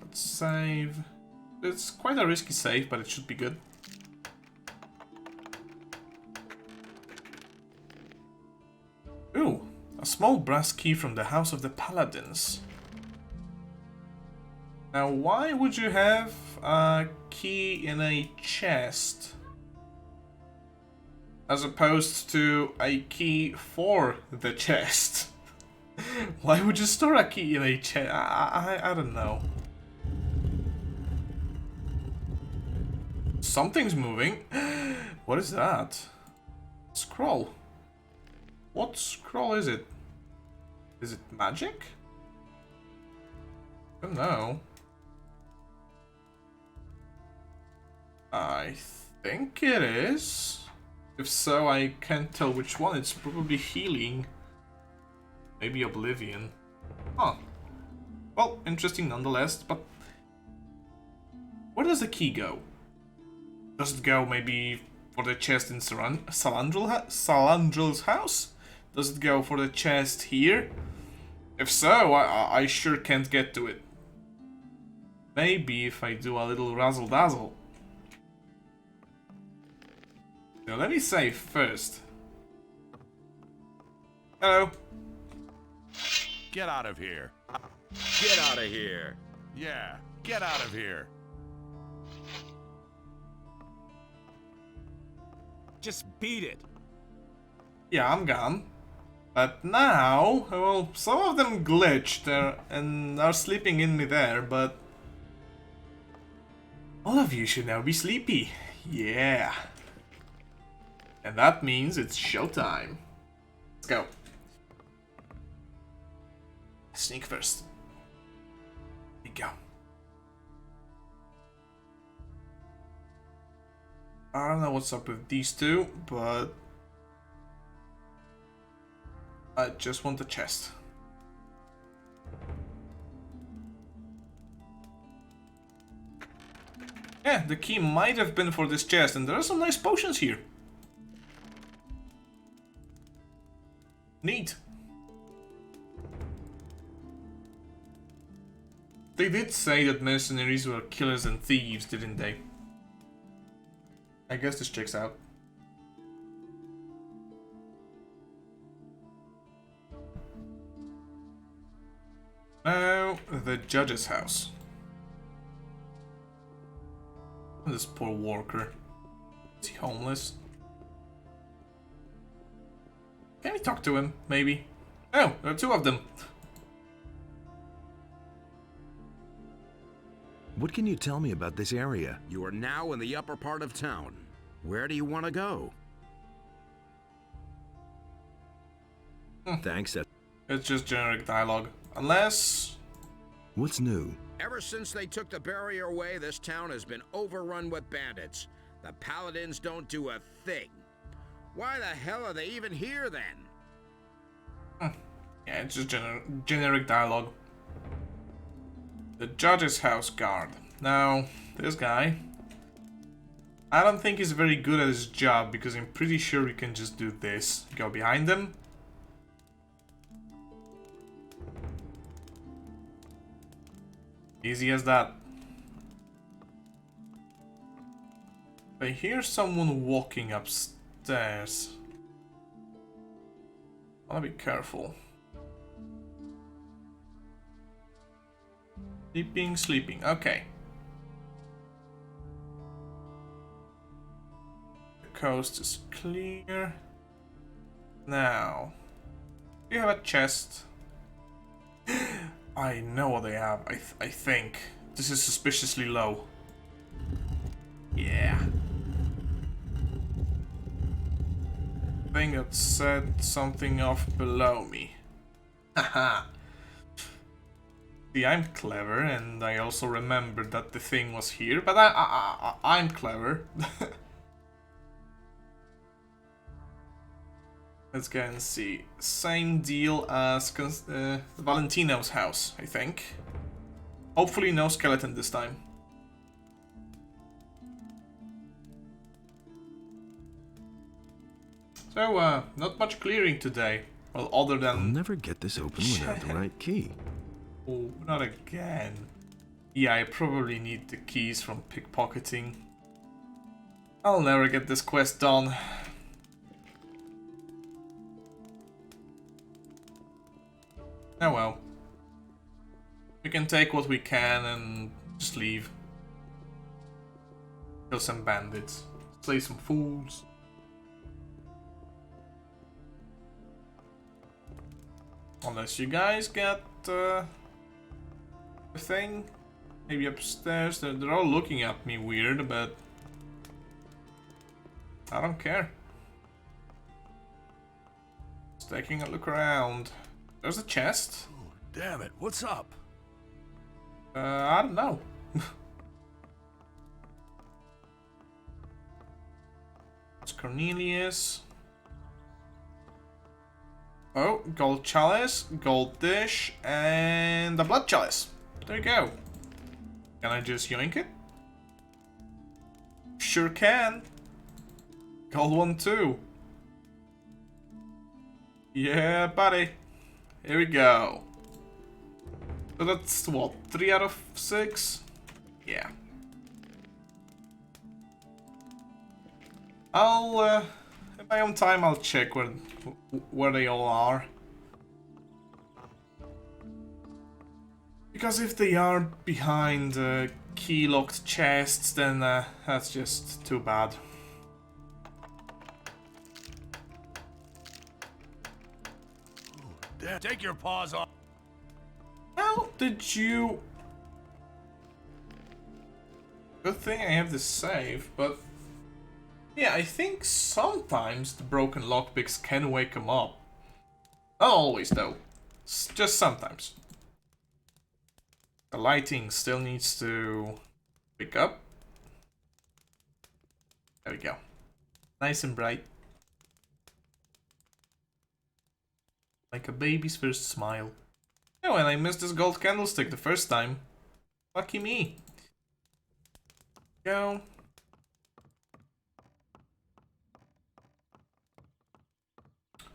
Let's save. It's quite a risky save, but it should be good. Ooh, a small brass key from the House of the Paladins. Now, why would you have a key in a chest as opposed to a key for the chest? Why would you store a key in a chest? I don't know. Something's moving. What is that? Scroll. What scroll is it? Is it magic? I don't know. I think it is. If so, I can't tell which one. It's probably healing. Maybe oblivion. Huh. Well, interesting nonetheless, but where does the key go? Does it go maybe for the chest in Salandrel's house? Does it go for the chest here? If so, I sure can't get to it. Maybe if I do a little razzle-dazzle. Now let me save first. Hello. Get out of here. Get out of here. Yeah, get out of here. Just beat it. Yeah, I'm gone. But now, well, some of them glitched and are sleeping in me there, but all of you should now be sleepy. Yeah. And that means it's showtime. Let's go. Sneak first. Here we go. I don't know what's up with these two, but I just want the chest. Yeah, the key might have been for this chest, and there are some nice potions here. Neat. They did say that mercenaries were killers and thieves, didn't they? I guess this checks out. Now, the judge's house. This poor worker. Is he homeless? Can we talk to him, maybe? Oh, there are two of them. What can you tell me about this area? You are now in the upper part of town. Where do you want to go? Thanks. It's just generic dialogue. Unless... What's new? Ever since they took the barrier away, this town has been overrun with bandits. The paladins don't do a thing. Why the hell are they even here then? Yeah, it's just generic dialogue. The judge's house guard. Now, this guy, I don't think he's very good at his job because I'm pretty sure we can just do this. Go behind them. Easy as that. I hear someone walking upstairs. I wanna be careful. Sleeping, sleeping. Okay. The coast is clear. Now, do you have a chest? I know what they have. I think this is suspiciously low. Yeah. Thing that said something off below me. Haha. See, I'm clever, and I also remembered that the thing was here, but I'm clever. Let's go and see. Same deal as Valentino's house, I think. Hopefully no skeleton this time. So, not much clearing today. Well, other than... I'll never get this open without the right key. Oh, not again. Yeah, I probably need the keys from pickpocketing. I'll never get this quest done. Oh well. We can take what we can and just leave. Kill some bandits. Slay some fools. Unless you guys get the thing. Maybe upstairs. They're all looking at me weird, but I don't care. Just taking a look around. There's a chest. Oh, damn it, what's up? I don't know. It's Cornelius. Oh, gold chalice, gold dish, and a blood chalice. There you go. Can I just yoink it? Sure can. Gold one too. Yeah, buddy. Here we go. So that's what, 3 out of 6? Yeah. I'll, in my own time, I'll check where they all are. Because if they are behind key-locked chests, then that's just too bad. Damn, take your paws off. How did you... Good thing I have this save, but... Yeah, I think sometimes the broken lockpicks can wake them up. Not always, though. Just sometimes. The lighting still needs to pick up. There we go. Nice and bright. Like a baby's first smile. Oh, and I missed this gold candlestick the first time. Lucky me. Go.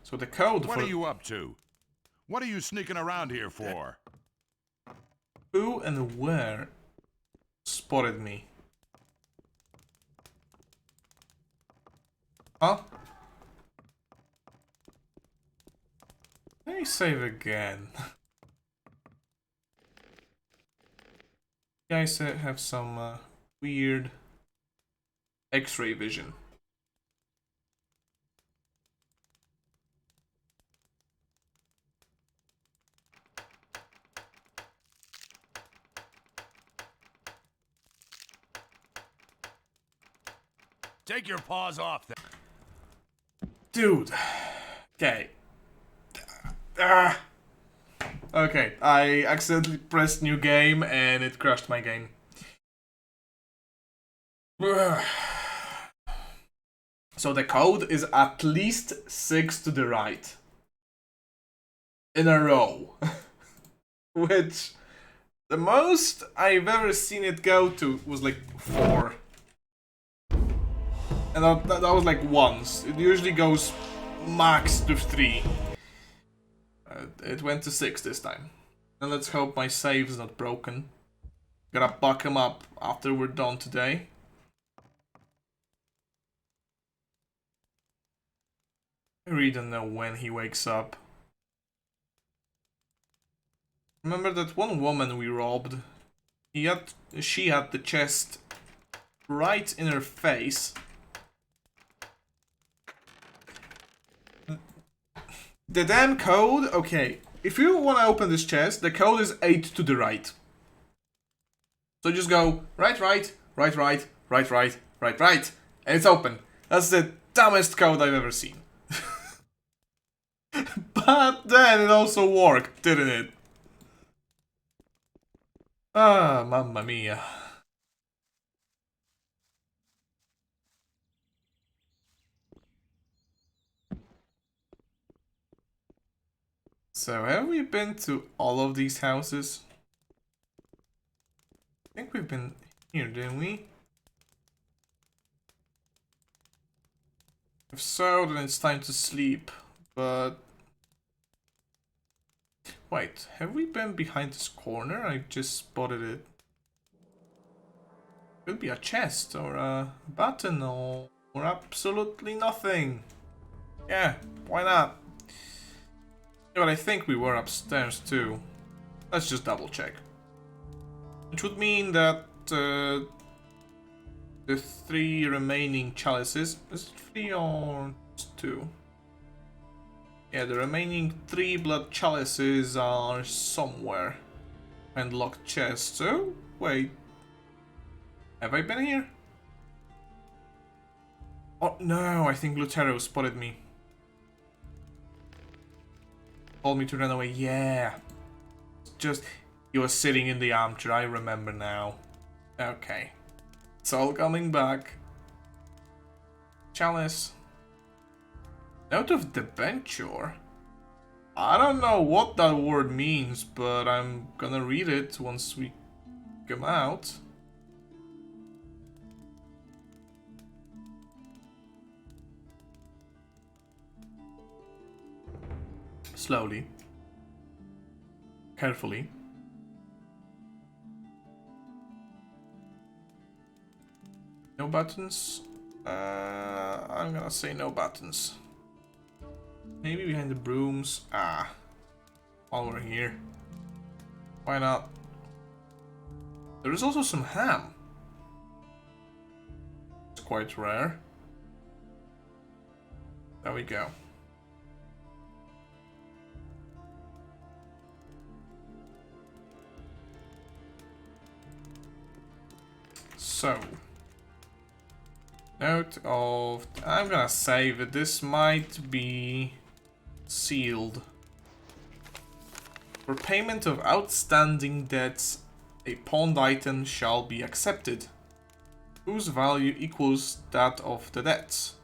So the code What for... are you up to? What are you sneaking around here for? Who and where spotted me? Huh? Let me save again. You guys have some weird X-ray vision. Take your paws off that. Dude. Okay. Okay, I accidentally pressed new game and it crashed my game. So the code is at least 6 to the right. In a row. Which the most I've ever seen it go to was like 4. And that was like once. It usually goes max to 3. It went to 6 this time. And let's hope my save's not broken. Gotta buck him up after we're done today. I really don't know when he wakes up. Remember that one woman we robbed? she had the chest right in her face. The damn code, okay. If you want to open this chest, the code is 8 to the right. So just go right, right, right, right, right, right, right, right, and it's open. That's the dumbest code I've ever seen. But then it also worked, didn't it? Ah, mamma mia. So have we been to all of these houses? I think we've been here, didn't we? If so, then it's time to sleep. But wait, have we been behind this corner? I just spotted it. Could be a chest or a button or absolutely nothing. Yeah, why not? Yeah, but I think we were upstairs too. Let's just double check. Which would mean that the 3 remaining chalices, is it 3 or 2? Yeah, the remaining 3 blood chalices are somewhere. And locked chests. So, wait. Have I been here? Oh no, I think Lutero spotted me. Told me to run away. Yeah. Just, he was sitting in the armchair, I remember now. Okay. It's all coming back. Chalice. Note of debenture. I don't know what that word means, but I'm gonna read it once we come out. Slowly. Carefully. No buttons? I'm gonna say no buttons. Maybe behind the brooms. Ah. While we're here. Why not? There is also some ham. It's quite rare. There we go. So, note of, I'm gonna save it. This might be sealed. For payment of outstanding debts, a pawned item shall be accepted, whose value equals that of the debts.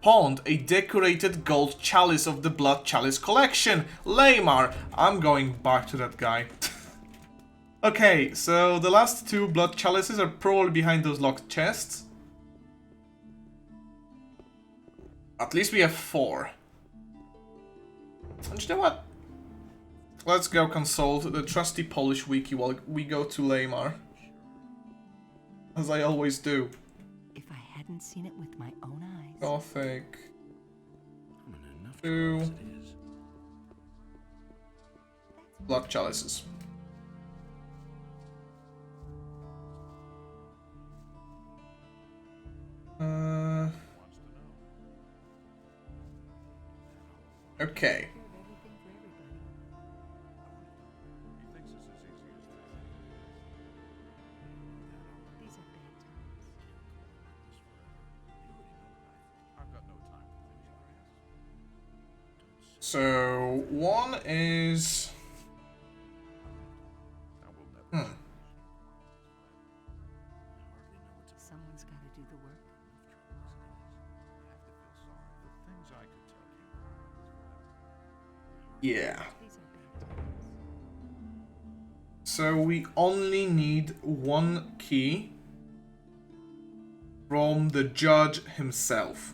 Pawned, a decorated gold chalice of the Blood Chalice collection. Lamar, I'm going back to that guy. Okay, so the last 2 blood chalices are probably behind those locked chests. At least we have 4. And you know what? Let's go consult the trusty Polish wiki while we go to Lamar. As I always do. If I hadn't seen it with my own eyes. Gothic. 2 blood chalices. Okay. So, one is... Someone's got to do the work. Yeah. So we only need 1 key from the judge himself.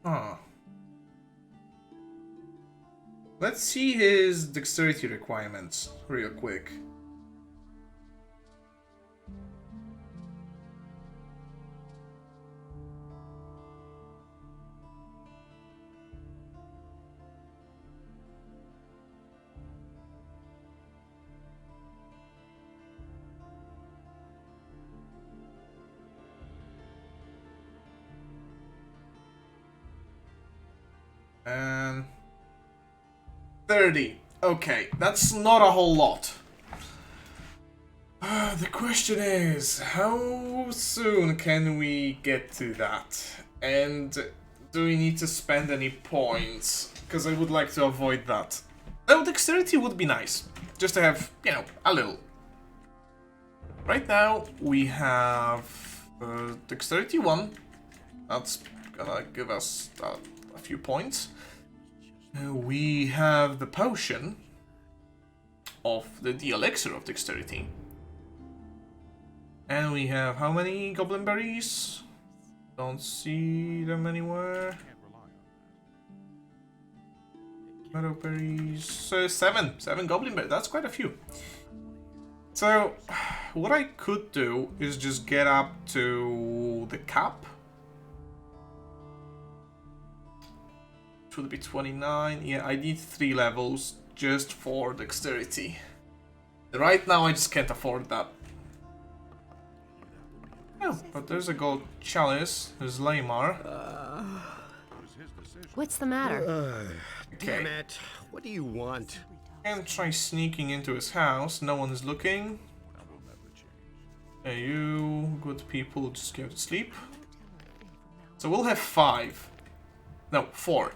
Huh. Let's see his dexterity requirements real quick. 30. Okay, that's not a whole lot. The question is, how soon can we get to that? And do we need to spend any points? Because I would like to avoid that. Though dexterity would be nice, just to have, you know, a little. Right now, we have dexterity 1. That's gonna give us a few points. We have the potion of the elixir of dexterity. And we have how many goblin berries? Don't see them anywhere. Meadow berries. 7 goblin berries. That's quite a few. So, what I could do is just get up to the cap. Which would be 29. Yeah, I need 3 levels just for dexterity. Right now, I just can't afford that. Oh, but there's a gold chalice. There's Laymar. What's the matter? Damn it. What do you want? And try sneaking into his house. No one is looking. Hey, you good people just go to sleep. So we'll have 5. No, 4.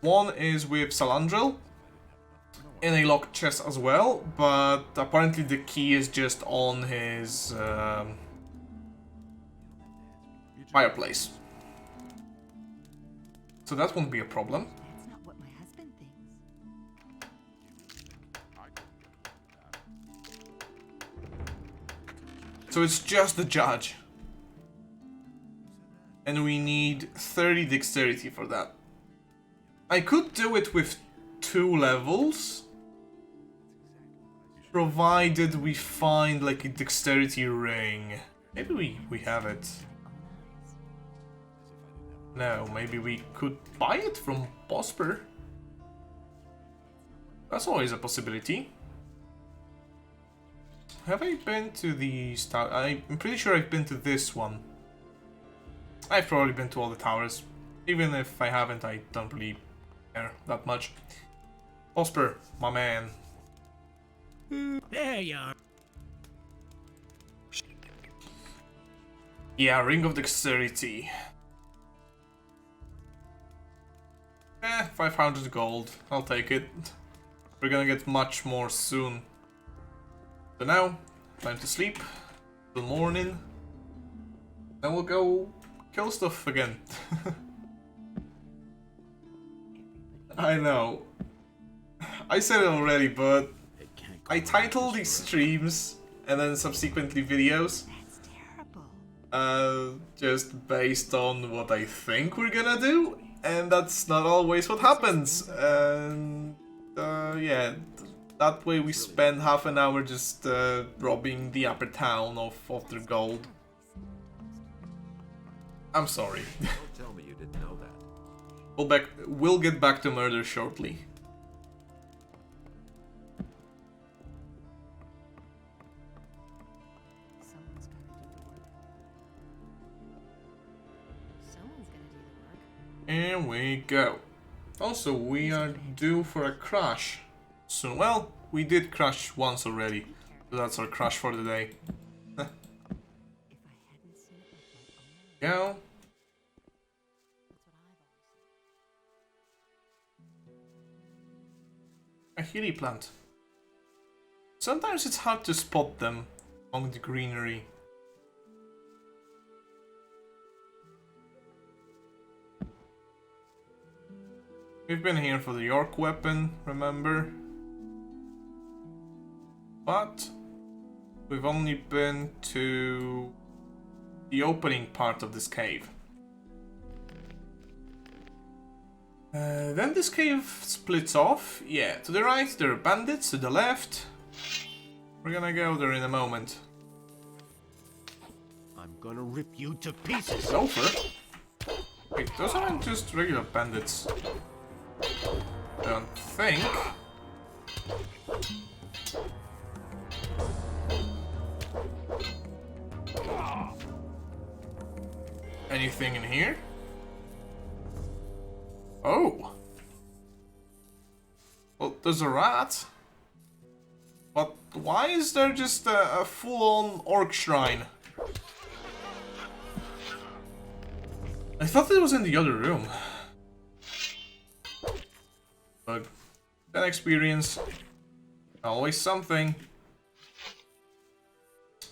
One is with Salandril. In a locked chest as well. But apparently the key is just on his fireplace. So that won't be a problem. That's not what my husband thinks. So it's just the judge. And we need 30 dexterity for that. I could do it with 2 levels. Provided we find like a dexterity ring. Maybe we have it. No, maybe we could buy it from Bosper. That's always a possibility. Have I been to the tower? I'm pretty sure I've been to this one. I've probably been to all the towers. Even if I haven't, I don't really care that much. Bosper, my man. There you are. Yeah, Ring of Dexterity. 500 gold. I'll take it. We're gonna get much more soon. So now, time to sleep. Till morning. Then we'll go kill stuff again. I know. I said it already, but I title these streams and then subsequently videos. That's terrible. Just based on what I think we're gonna do. And that's not always what happens. And yeah, that way we spend half an hour just robbing the upper town of their gold. I'm sorry. Don't tell me you didn't know that. We'll get back to murder shortly. Someone's gonna do the work. Someone's gonna do the work. And we go. Also, we are due for a crash soon. Well, we did crash once already. So that's our crash for the day. If I hadn't seen it with my own eyes, Go. that's what I've always A hilly plant. Sometimes it's hard to spot them among the greenery. We've been here for the York weapon, remember? But we've only been to the opening part of this cave. Then this cave splits off. Yeah, to the right there are bandits, to the left. We're gonna go there in a moment. I'm gonna rip you to pieces. Sulfur? Wait, those aren't just regular bandits. I don't think. Anything in here? Oh. Well, there's a rat. But why is there just a full-on orc shrine? I thought it was in the other room. But that experience, always something.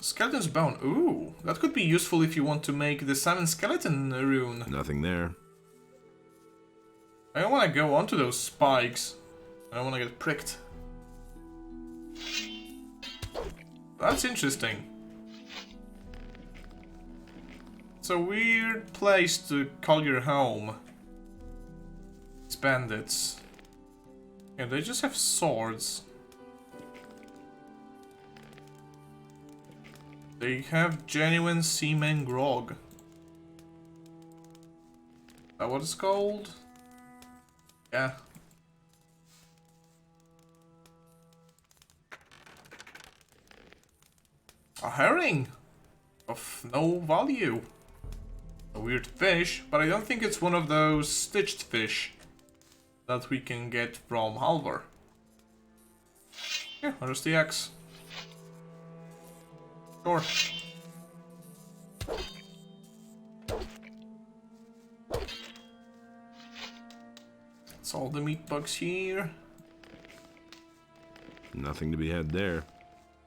Skeleton's bone. Ooh, that could be useful if you want to make the salmon skeleton rune. Nothing there. I don't want to go onto those spikes. I don't want to get pricked. That's interesting. It's a weird place to call your home. These bandits. Yeah, they just have swords. They have genuine seaman grog. Is that what it's called? Yeah. A herring of no value. A weird fish, but I don't think it's one of those stitched fish that we can get from Halvar. Yeah, there's the axe. Sure. That's all the meat bugs here. Nothing to be had there.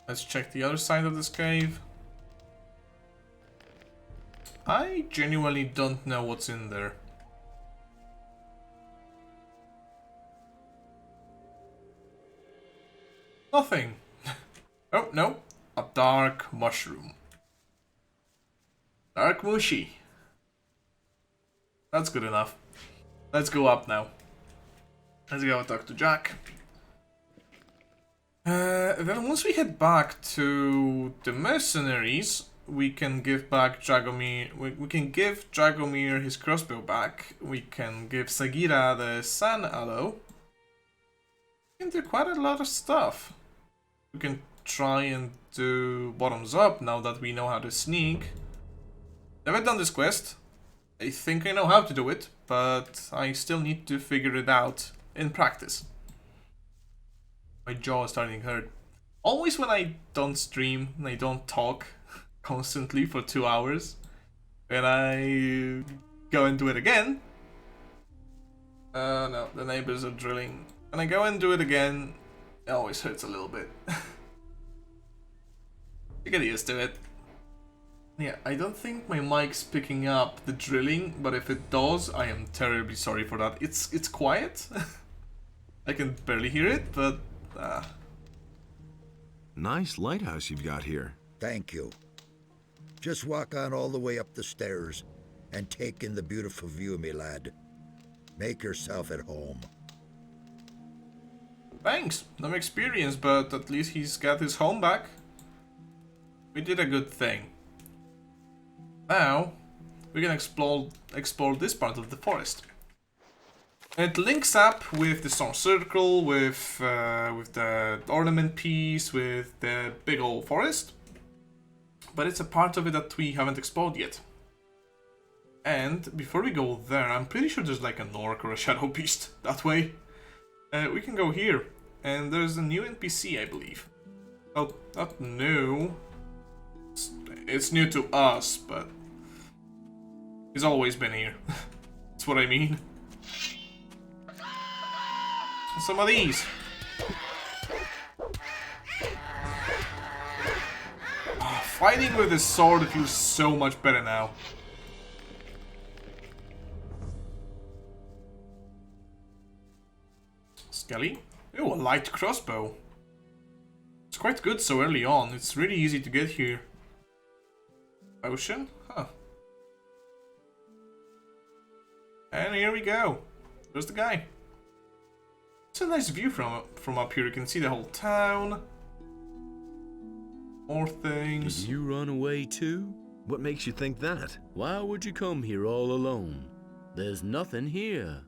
Let's check the other side of this cave. I genuinely don't know what's in there. Nothing. Oh, no. A dark mushroom. Dark mushy. That's good enough. Let's go up now. Let's go talk to Jack. Then once we head back to the mercenaries, we can give back Dragomir. We can give Dragomir his crossbow back. We can give Sagira the Sun Aloe. We can do quite a lot of stuff. We can try and do bottoms up now that we know how to sneak. Never done this quest. I think I know how to do it, but I still need to figure it out in practice. My jaw is starting to hurt. Always when I don't stream and I don't talk constantly for 2 hours, when I go and do it again. No, the neighbors are drilling. When I go and do it again, it always hurts a little bit. You get used to it. Yeah, I don't think my mic's picking up the drilling, but if it does, I am terribly sorry for that. It's quiet. I can barely hear it, but Nice lighthouse you've got here. Thank you. Just walk on all the way up the stairs and take in the beautiful view, me lad. Make yourself at home. Thanks. No experience, but at least he's got his home back. We did a good thing. Now, we can explore this part of the forest. It links up with the Storm Circle, with the ornament piece, with the big old forest. But it's a part of it that we haven't explored yet. And before we go there, I'm pretty sure there's like an orc or a shadow beast that way. We can go here, and there's a new NPC, I believe. Well, not new. It's new to us, but he's always been here. That's what I mean. Some of these. Fighting with his sword feels so much better now. Skelly? Oh, a light crossbow. It's quite good so early on. It's really easy to get here. Ocean? Huh. And here we go. There's the guy. It's a nice view from up here. You can see the whole town. More things. Did you run away too? What makes you think that? Why would you come here all alone? There's nothing here.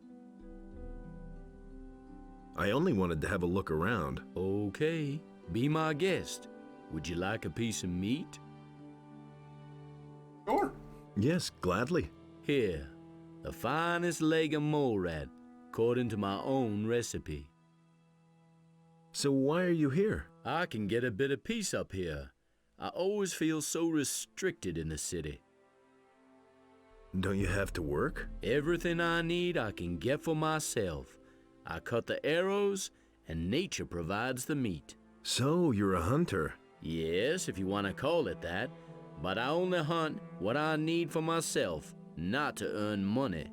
I only wanted to have a look around. Okay, be my guest. Would you like a piece of meat? Sure. Yes, gladly. Here, the finest leg of mole rat, according to my own recipe. So why are you here? I can get a bit of peace up here. I always feel so restricted in the city. Don't you have to work? Everything I need I can get for myself. I cut the arrows, and nature provides the meat. So you're a hunter? Yes, if you want to call it that. But I only hunt what I need for myself, not to earn money.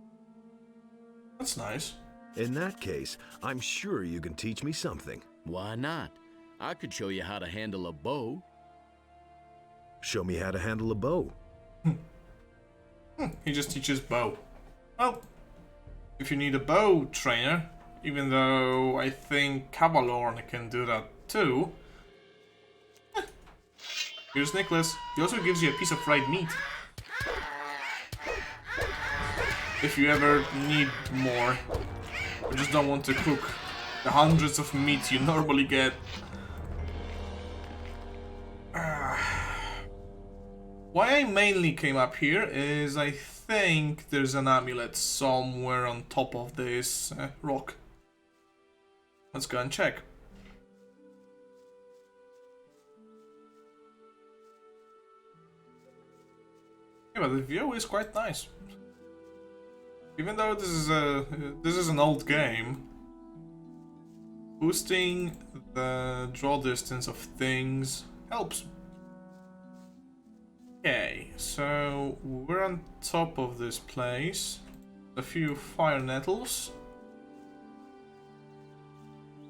That's nice. In that case, I'm sure you can teach me something. Why not? I could show you how to handle a bow. Show me how to handle a bow. He just teaches bow. Well, if you need a bow trainer, even though I think Cavalorn can do that too. Here's Nicholas. He also gives you a piece of fried meat. If you ever need more, or just don't want to cook the hundreds of meat you normally get. Why I mainly came up here is I think there's an amulet somewhere on top of this rock. Let's go and check. Yeah, but the view is quite nice. Even though this is an old game, boosting the draw distance of things helps. Okay, so we're on top of this place. A few fire nettles.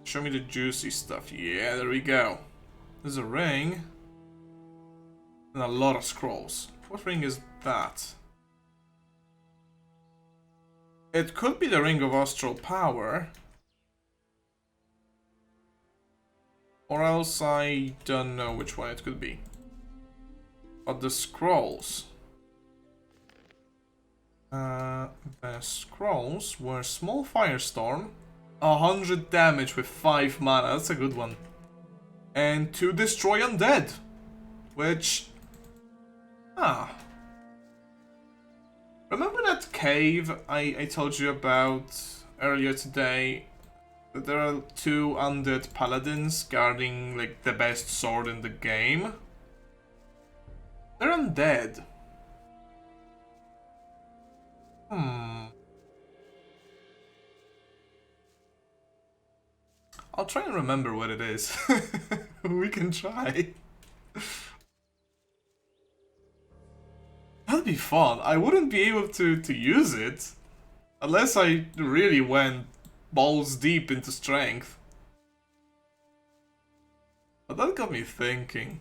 Show me the juicy stuff. Yeah, there we go. There's a ring. And a lot of scrolls. What ring is that? It could be the Ring of Astral Power. Or else I don't know which one it could be. But the scrolls. The scrolls were Small Firestorm, 100 damage with 5 mana, that's a good one. And to destroy undead. Which... Remember that cave I told you about earlier today? That there are 2 undead paladins guarding like the best sword in the game? They're undead. I'll try and remember what it is. We can try. That'd be fun. I wouldn't be able to use it unless I really went balls deep into strength. But that got me thinking.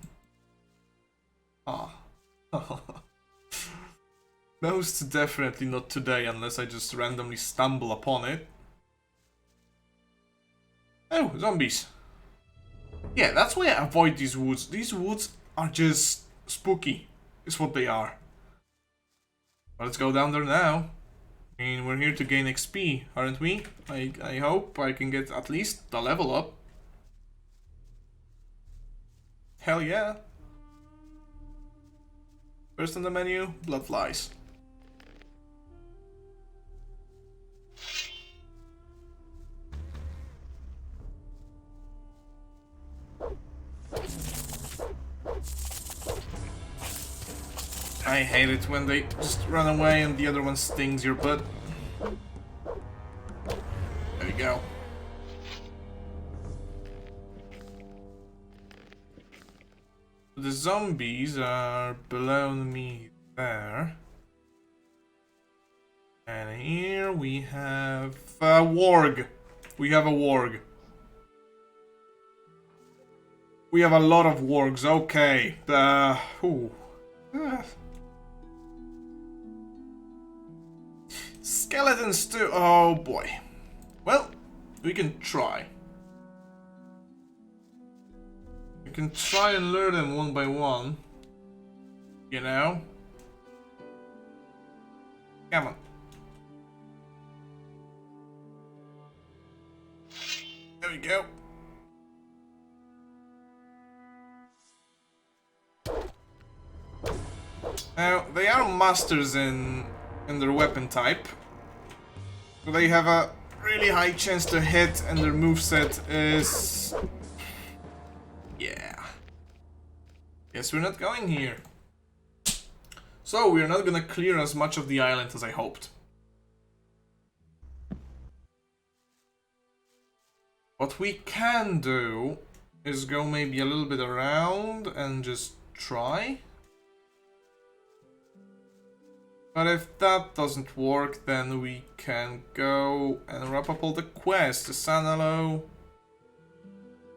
Most definitely not today unless I just randomly stumble upon it. Oh, zombies. Yeah, that's why I avoid these woods. These woods are just spooky. Is what they are. But let's go down there now. I mean, we're here to gain XP, aren't we? I hope I can get at least the level up. Hell yeah. First on the menu, blood flies. I hate it when they just run away and the other one stings your butt. There we go. The zombies are below me there. And here we have a warg. We have a warg. We have a lot of wargs. Okay. Skeletons too. Oh boy. Well, we can try. We can try and lure them one by one. You know? Come on. There we go. Now, they are masters in their weapon type. So they have a really high chance to hit and their moveset is Guess we're not going here. So, we're not gonna clear as much of the island as I hoped. What we can do is go maybe a little bit around and just try. But if that doesn't work, then we can go and wrap up all the quests. The Sanalo,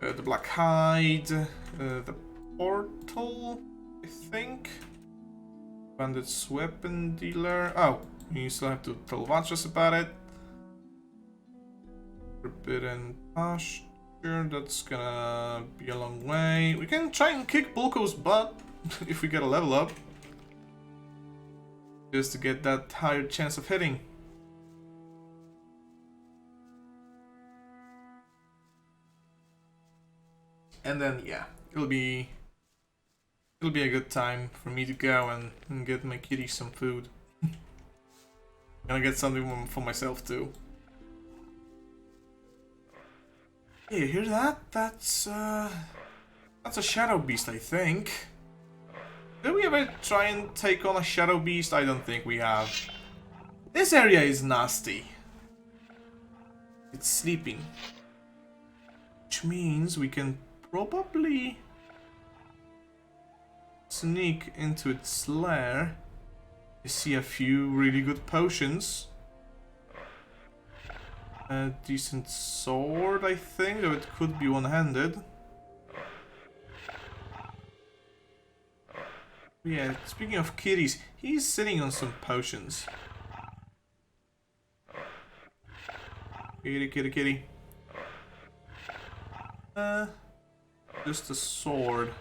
the Black Hide, the Portal, I think. Bandit's Weapon Dealer. Oh, you still have to tell Vatras about it. Forbidden Pasture, that's gonna be a long way. We can try and kick Bulko's butt if we get a level up. Just to get that higher chance of hitting. And then yeah, it'll be a good time for me to go and get my kitty some food. Gonna get something for myself too. Hey, you hear that? That's a shadow beast, I think. Did we ever try and take on a shadow beast? I don't think we have. This area is nasty. It's sleeping. Which means we can probably sneak into its lair. I see a few really good potions. A decent sword, I think, though it could be one-handed. Yeah, speaking of kitties, he's sitting on some potions. Kitty, kitty, kitty. Just a sword.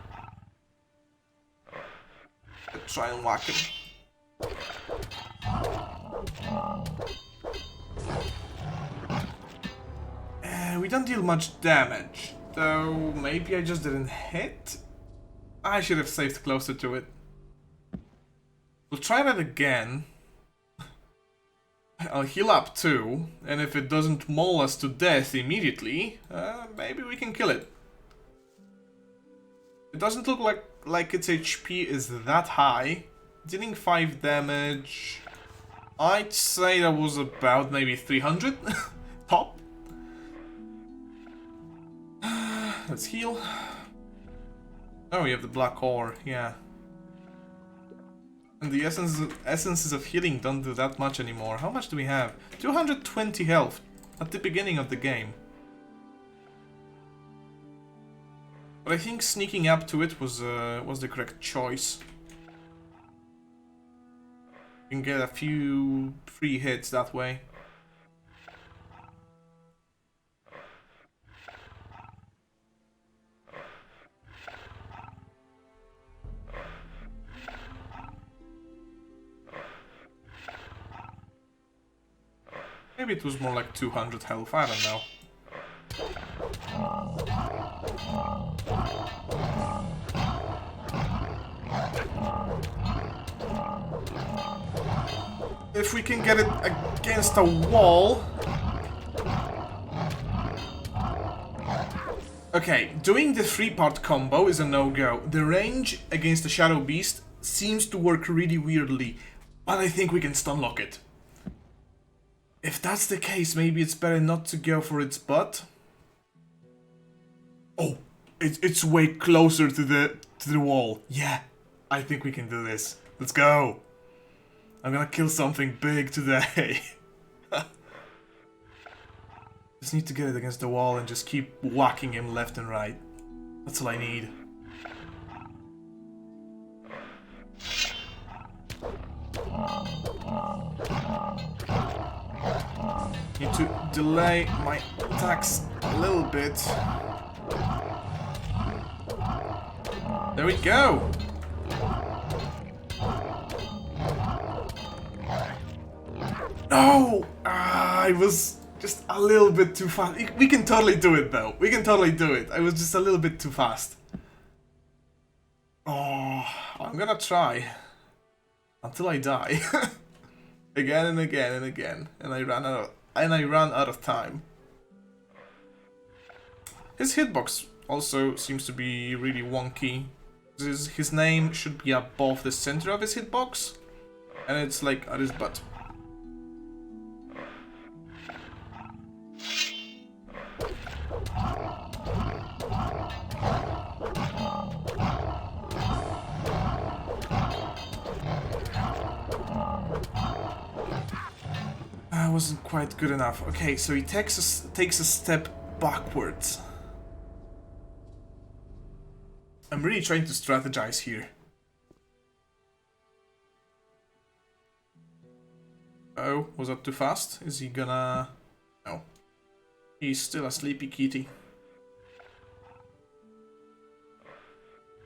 Let's try and whack him. We don't deal much damage, though maybe I just didn't hit? I should have saved closer to it. We'll try that again. I'll heal up too, and if it doesn't maul us to death immediately, maybe we can kill it. It doesn't look like its HP is that high. Dealing 5 damage, I'd say that was about maybe 300 top. Let's heal. Oh, we have the black ore, yeah. And the essences of healing don't do that much anymore. How much do we have? 220 health at the beginning of the game. But I think sneaking up to it was the correct choice. You can get a few free hits that way. Maybe it was more like 200 health, I don't know. If we can get it against a wall... Okay, doing the 3-part combo is a no-go. The range against the Shadow Beast seems to work really weirdly, but I think we can stunlock it. If that's the case, maybe it's better not to go for its butt. Oh, it's way closer to the wall. Yeah, I think we can do this. Let's go. I'm gonna kill something big today. Just need to get it against the wall and just keep whacking him left and right. That's all I need. Need to delay my attacks a little bit. There we go! No! I was just a little bit too fast. We can totally do it though. We can totally do it. I was just a little bit too fast. Oh, I'm gonna try. Until I die. Again and again and again. And I ran out of time. His hitbox also seems to be really wonky. His name should be above the center of his hitbox, and it's like at his butt. That wasn't quite good enough. Okay, so he takes a step backwards. I'm really trying to strategize here. Oh, was that too fast? Is he gonna... No. He's still a sleepy kitty.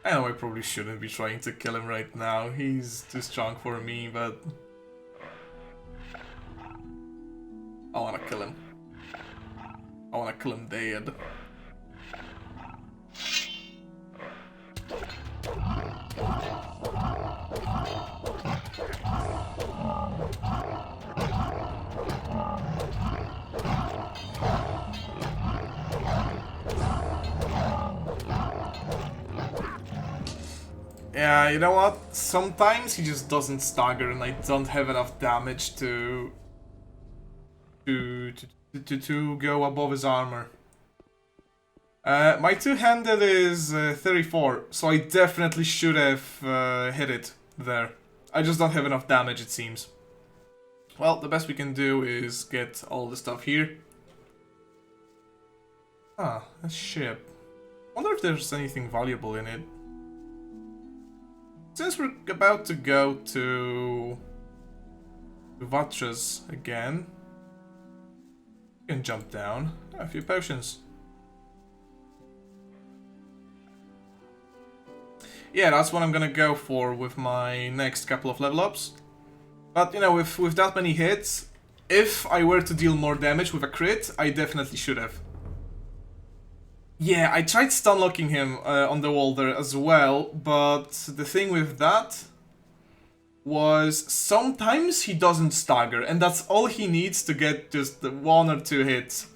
I know I probably shouldn't be trying to kill him right now. He's too strong for me, but... I wanna kill him. I wanna kill him dead. Yeah, you know what? Sometimes he just doesn't stagger and I don't have enough damage to go above his armor. My two-handed is 34, so I definitely should have hit it there. I just don't have enough damage, it seems. Well, the best we can do is get all the stuff here. Ah, a ship. Wonder if there's anything valuable in it. Since we're about to go to Volteh again, we can jump down. A few potions. Yeah, that's what I'm gonna go for with my next couple of level ups. But you know, with that many hits, if I were to deal more damage with a crit, I definitely should have. Yeah, I tried stun locking him on the wall there as well, but the thing with that was sometimes he doesn't stagger, and that's all he needs to get just one or two hits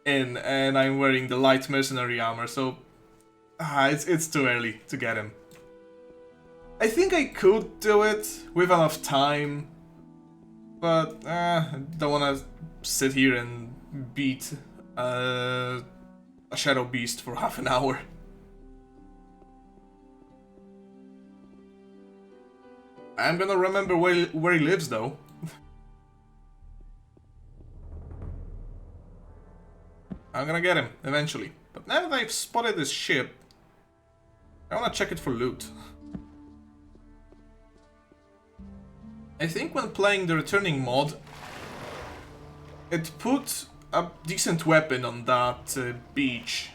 in, and I'm wearing the light mercenary armor, so it's too early to get him. I think I could do it with enough time, but I don't want to sit here and beat a shadow beast for half an hour. I'm gonna remember where he lives though. I'm gonna get him eventually. But now that I've spotted this ship, I wanna check it for loot. I think when playing the returning mod, it put a decent weapon on that beach.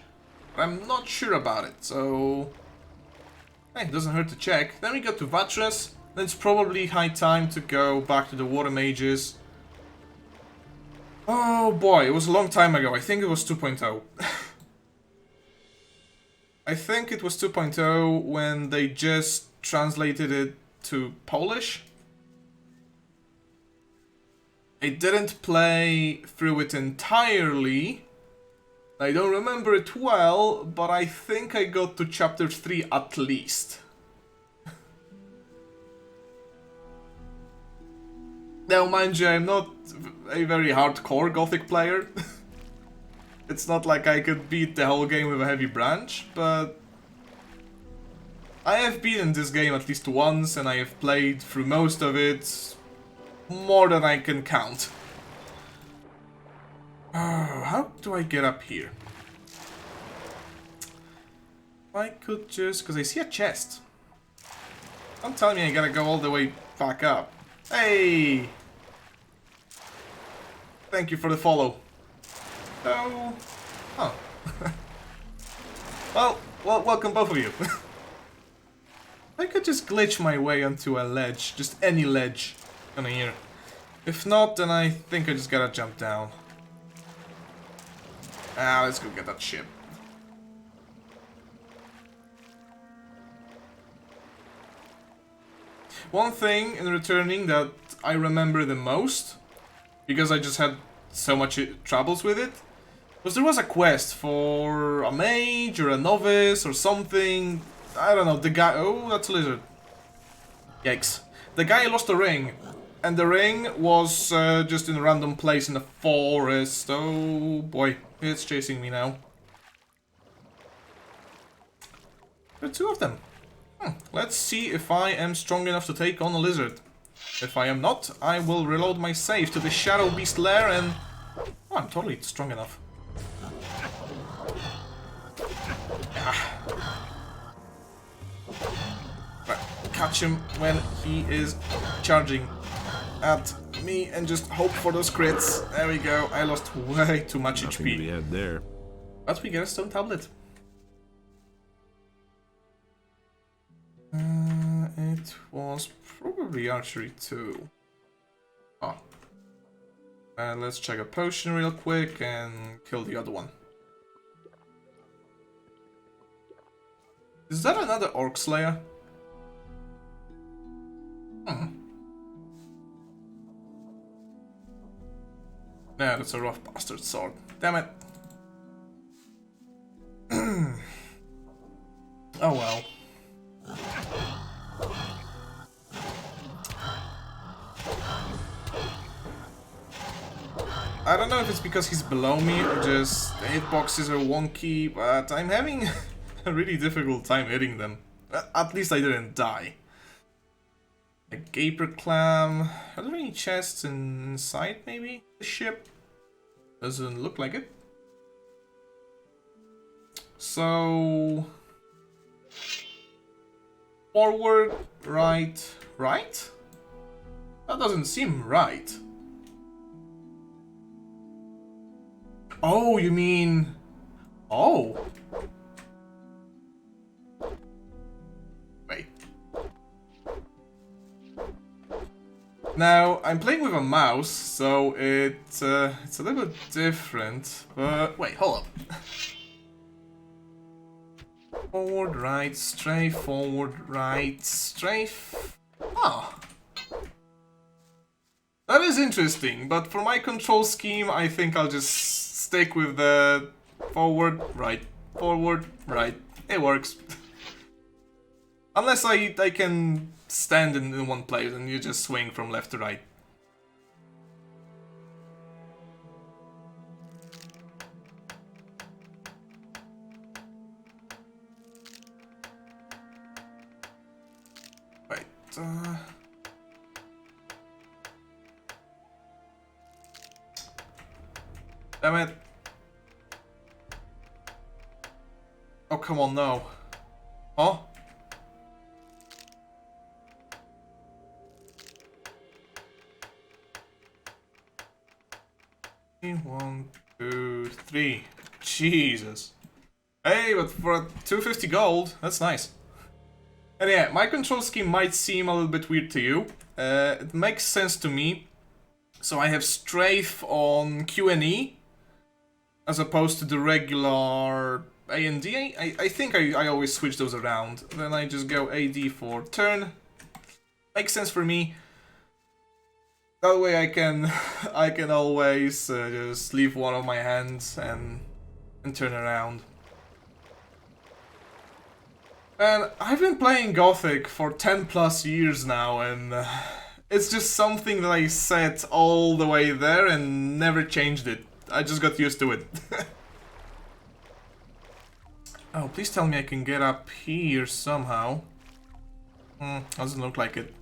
But I'm not sure about it, so... Hey, it doesn't hurt to check. Then we go to Volteh. Then it's probably high time to go back to the water mages. Oh boy, it was a long time ago. I think it was 2.0. I think it was 2.0 when they just translated it to Polish. I didn't play through it entirely. I don't remember it well, but I think I got to chapter 3 at least. Now, mind you, I'm not a very hardcore Gothic player. It's not like I could beat the whole game with a heavy branch, but I have beaten this game at least once, and I have played through most of it more than I can count. How do I get up here? I could just... because I see a chest. Don't tell me I gotta go all the way back up. Hey! Thank you for the follow. So... oh. well, welcome both of you. I could just glitch my way onto a ledge, just any ledge on here. If not, then I think I just gotta jump down. Let's go get that ship. One thing in returning that I remember the most, because I just had so much troubles with it, was there was a quest for a mage or a novice or something. I don't know, the guy... Oh, that's a lizard. Yikes. The guy lost a ring, and the ring was just in a random place in the forest. Oh boy, it's chasing me now. There are two of them. Let's see if I am strong enough to take on a lizard. If I am not, I will reload my save to the Shadow Beast lair and... Oh, I'm totally strong enough. Right, catch him when he is charging at me and just hope for those crits. There we go. I lost way too much Nothing HP. to be had there. But we get a stone tablet. It was probably archery too. Oh. Let's check a potion real quick and kill the other one. Is that another Orc Slayer? No, that's a rough bastard sword. Damn it. Oh well. I don't know if it's because he's below me or just the hitboxes are wonky, but I'm having a really difficult time hitting them. At least I didn't die. A Gaper Clam. Are there any chests inside, maybe? The ship? Doesn't look like it. So... Forward, right, right? That doesn't seem right. Oh, you mean... Oh. Wait. Now, I'm playing with a mouse, so it's a little bit different. But wait, hold up. Forward, right, strafe, forward, right, strafe. Oh. That is interesting, but for my control scheme, I think I'll just stick with the forward, right. It works. Unless I can stand in one place and you just swing from left to right. Right. Damn it. Oh, come on, no. Huh? One, two, three. Jesus. Hey, but for 250 gold, that's nice. And yeah, my control scheme might seem a little bit weird to you. It makes sense to me. So I have strafe on Q and E, as opposed to the regular A and D. I think I always switch those around. Then I just go AD for turn. Makes sense for me. That way I can always just leave one of my hands and turn around. And I've been playing Gothic for 10 plus years now, and it's just something that I set all the way there and never changed it. I just got used to it. Oh, please tell me I can get up here somehow. Doesn't look like it.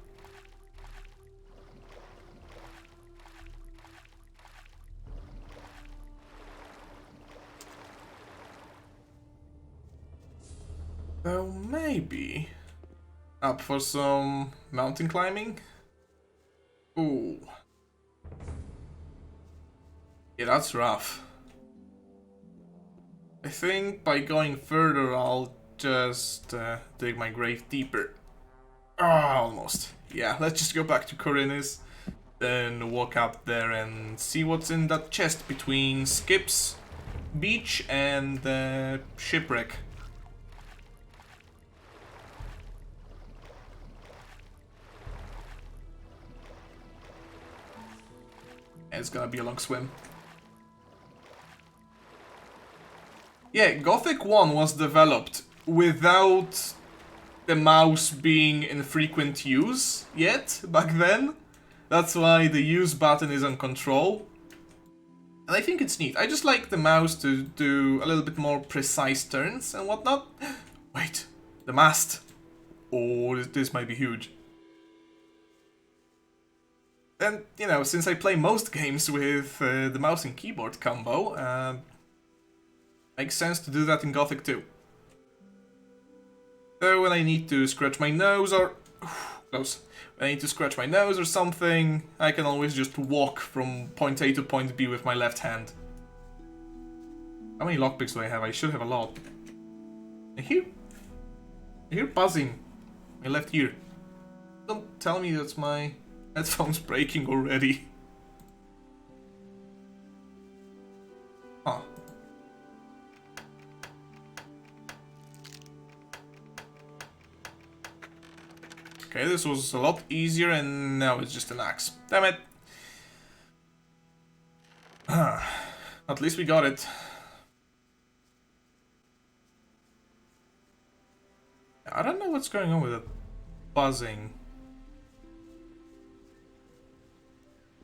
So maybe up for some mountain climbing? Ooh. Yeah, that's rough. I think by going further I'll just dig my grave deeper. Ah, almost. Yeah, let's just go back to Corinnes, then walk up there and see what's in that chest between Skip's beach and the shipwreck. It's gonna be a long swim. Yeah, Gothic 1 was developed without the mouse being in frequent use yet back then. That's why the use button is on control. And I think it's neat. I just like the mouse to do a little bit more precise turns and whatnot. Wait, the mast. Oh, this might be huge. And, you know, since I play most games with the mouse and keyboard combo, makes sense to do that in Gothic too. So when I need to scratch my nose or... close. When I need to scratch my nose or something, I can always just walk from point A to point B with my left hand. How many lockpicks do I have? I should have a lot. I hear buzzing. My left ear. Don't tell me that's my headphones breaking already. Huh. Okay, this was a lot easier and now it's just an axe. Damn it. At least we got it. I don't know what's going on with the buzzing.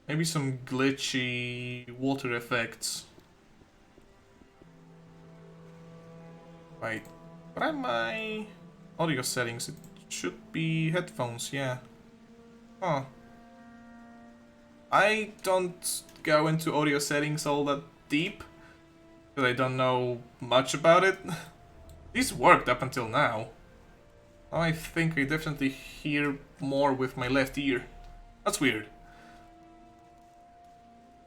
Maybe some glitchy water effects. Wait, what are my audio settings? It should be headphones, yeah. Huh. I don't go into audio settings all that deep, because I don't know much about it. These worked up until now. Now I think I definitely hear more with my left ear. That's weird.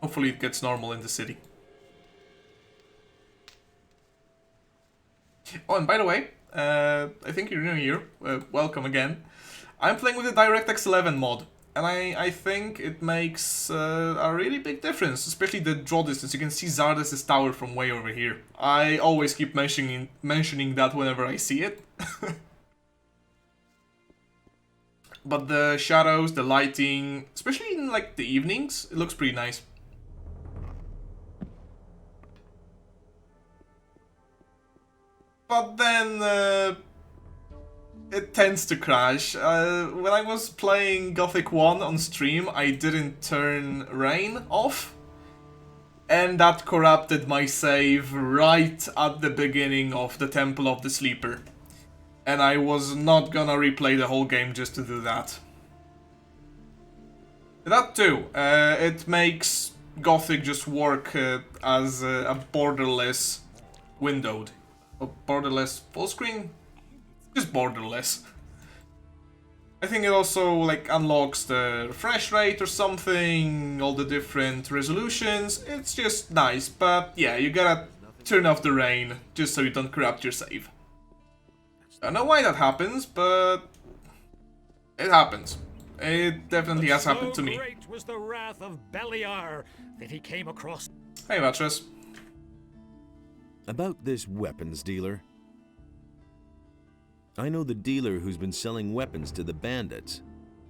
Hopefully it gets normal in the city. Oh, and by the way, I think you're new here. Welcome again. I'm playing with the DirectX 11 mod, and I think it makes a really big difference, especially the draw distance. You can see Zardes' tower from way over here. I always keep mentioning that whenever I see it. But the shadows, the lighting, especially in like the evenings, it looks pretty nice. But then it tends to crash. When I was playing Gothic 1 on stream, I didn't turn rain off. And that corrupted my save right at the beginning of the Temple of the Sleeper. And I was not gonna replay the whole game just to do that. That too, it makes Gothic just work as a borderless windowed. A borderless full screen? Just borderless. I think it also like unlocks the refresh rate or something, all the different resolutions. It's just nice, but yeah, you gotta turn off the rain just so you don't corrupt your save. I don't know why that happens, but it happens. It definitely has happened to me. So great was the wrath of Beliar that he came across. Hey, Mattress. About this weapons dealer. I know the dealer who's been selling weapons to the bandits.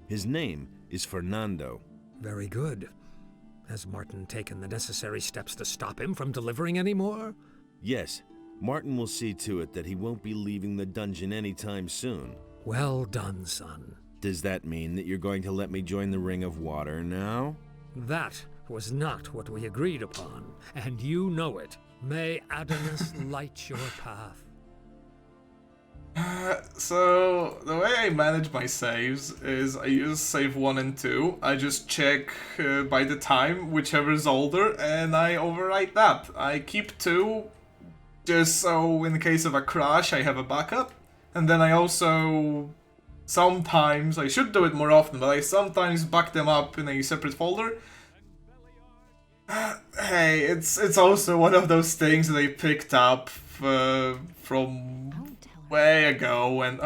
His name is Fernando. Very good. Has Martin taken the necessary steps to stop him from delivering any more? Yes. Martin will see to it that he won't be leaving the dungeon anytime soon. Well done, son. Does that mean that you're going to let me join the Ring of Water now? That was not what we agreed upon, and you know it. May Adonis light your path. So, the way I manage my saves is I use save 1 and 2. I just check by the time, whichever is older, and I overwrite that. I keep 2, just so in the case of a crash I have a backup. And then I also sometimes, I should do it more often, but I sometimes back them up in a separate folder. Hey, it's also one of those things that I picked up from way ago, and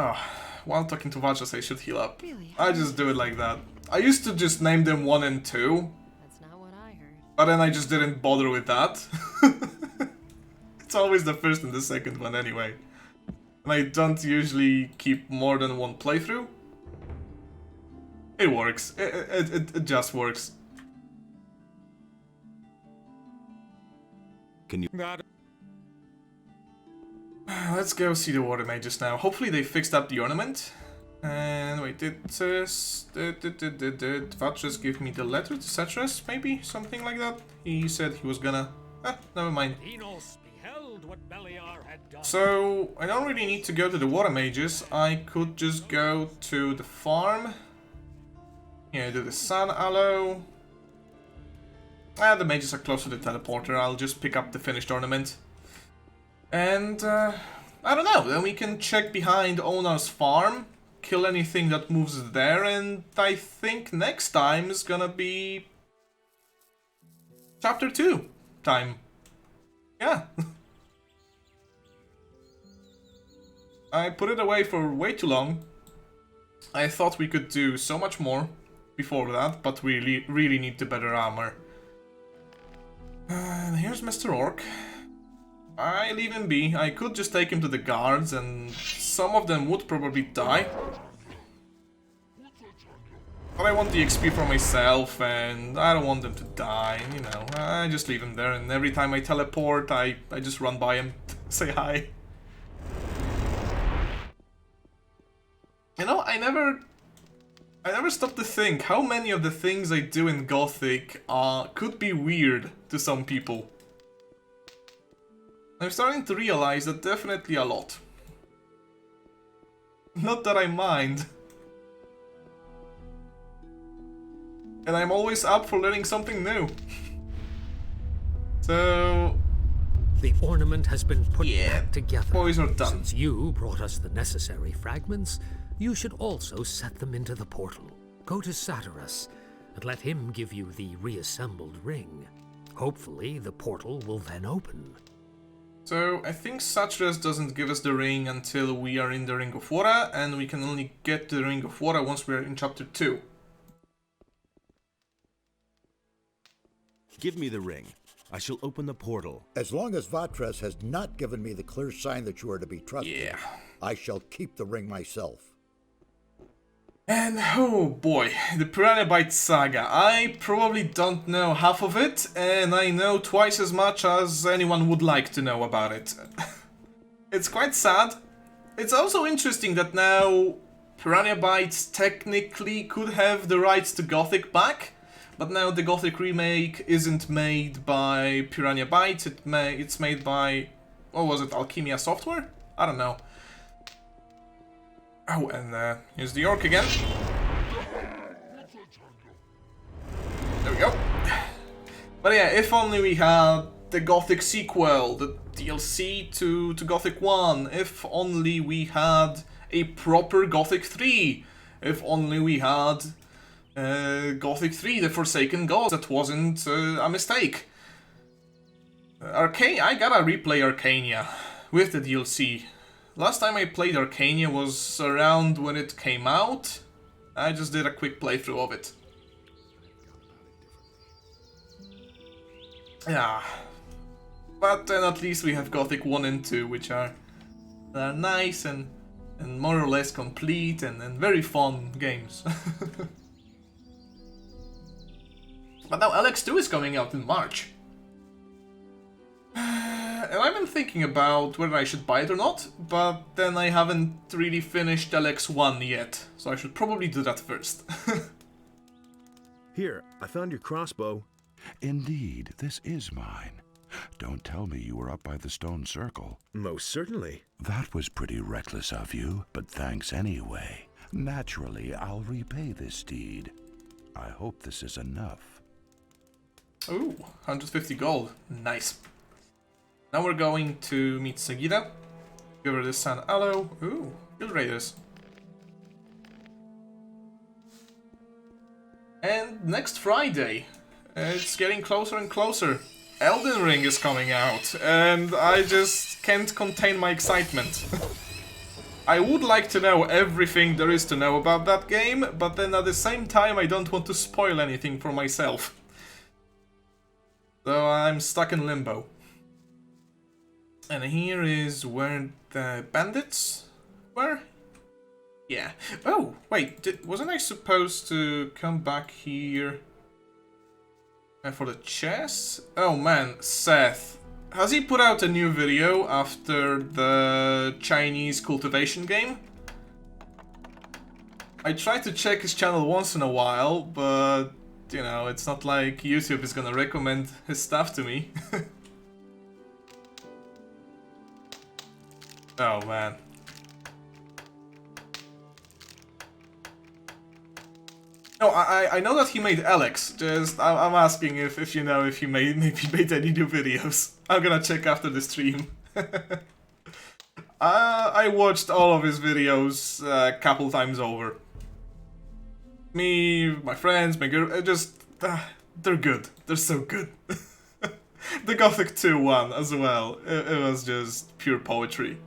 while talking to Vachas I should heal up. I just do it like that. I used to just name them 1 and 2. That's not what I heard. But then I just didn't bother with that. It's always the first and the second one anyway. And I don't usually keep more than 1 playthrough. It works. It just works. Can you... Let's go see the water mages now. Hopefully they fixed up the ornament. And wait, did Vatras give me the letter to Satras? Maybe? Something like that? He said he was gonna... never mind. So, I don't really need to go to the water mages. I could just go to the farm. Yeah, do the sun aloe. The mages are close to the teleporter. I'll just pick up the finished ornament. And, I don't know. Then we can check behind Onar's farm. Kill anything that moves there. And I think next time is gonna be... Chapter 2 time. Yeah. I put it away for way too long. I thought we could do so much more before that, but we really need the better armor. And here's Mr. Orc. I leave him be. I could just take him to the guards, and some of them would probably die. But I want the XP for myself, and I don't want them to die, you know. I just leave him there, and every time I teleport, I just run by him, say hi. You know, I never stopped to think how many of the things I do in Gothic could be weird to some people. I'm starting to realize that definitely a lot. Not that I mind. And I'm always up for learning something new. So... The ornament has been put back together. Boys are done. Since you brought us the necessary fragments, you should also set them into the portal. Go to Satyrus and let him give you the reassembled ring. Hopefully, the portal will then open. So, I think Satyrus doesn't give us the ring until we are in the Ring of Water, and we can only get the Ring of Water once we're in Chapter 2. Give me the ring. I shall open the portal. As long as Vatras has not given me the clear sign that you are to be trusted, I shall keep the ring myself. And oh boy, the Piranha Bytes saga. I probably don't know half of it, and I know twice as much as anyone would like to know about it. It's quite sad. It's also interesting that now Piranha Bytes technically could have the rights to Gothic back, but now the Gothic remake isn't made by Piranha Bytes, it's made by, what was it, Alchemia Software? I don't know. Oh, and here's the orc again. There we go. But yeah, if only we had the Gothic sequel, the DLC to Gothic 1. If only we had a proper Gothic 3. If only we had Gothic 3, The Forsaken Gods. That wasn't a mistake. I gotta replay Arcania with the DLC. Last time I played Arcania was around when it came out. I just did a quick playthrough of it. Yeah. But then at least we have Gothic 1 and 2, which are nice and more or less complete and very fun games. But now LX2 is coming out in March. And I've been thinking about whether I should buy it or not, but then I haven't really finished LX1 yet, so I should probably do that first. Here, I found your crossbow. Indeed, this is mine. Don't tell me you were up by the stone circle. Most certainly. That was pretty reckless of you, but thanks anyway. Naturally, I'll repay this deed. I hope this is enough. Ooh, 150 gold. Nice. Now we're going to meet Sagira. Give her this San Aloe. Ooh, Guild Raiders. And next Friday, it's getting closer and closer. Elden Ring is coming out, and I just can't contain my excitement. I would like to know everything there is to know about that game, but then at the same time I don't want to spoil anything for myself. So I'm stuck in limbo. And here is where the bandits were? Yeah. Oh, wait, wasn't I supposed to come back here for the chest? Oh man, Seth. has he put out a new video after the Chinese cultivation game? I try to check his channel once in a while, but, you know, it's not like YouTube is gonna recommend his stuff to me. Oh, man. No, I know that he made Alex, just I'm asking if you know if he maybe made any new videos. I'm gonna check after the stream. I watched all of his videos a couple times over. Me, my friends, my girl, they're good. They're so good. The Gothic 2 one as well, it was just pure poetry.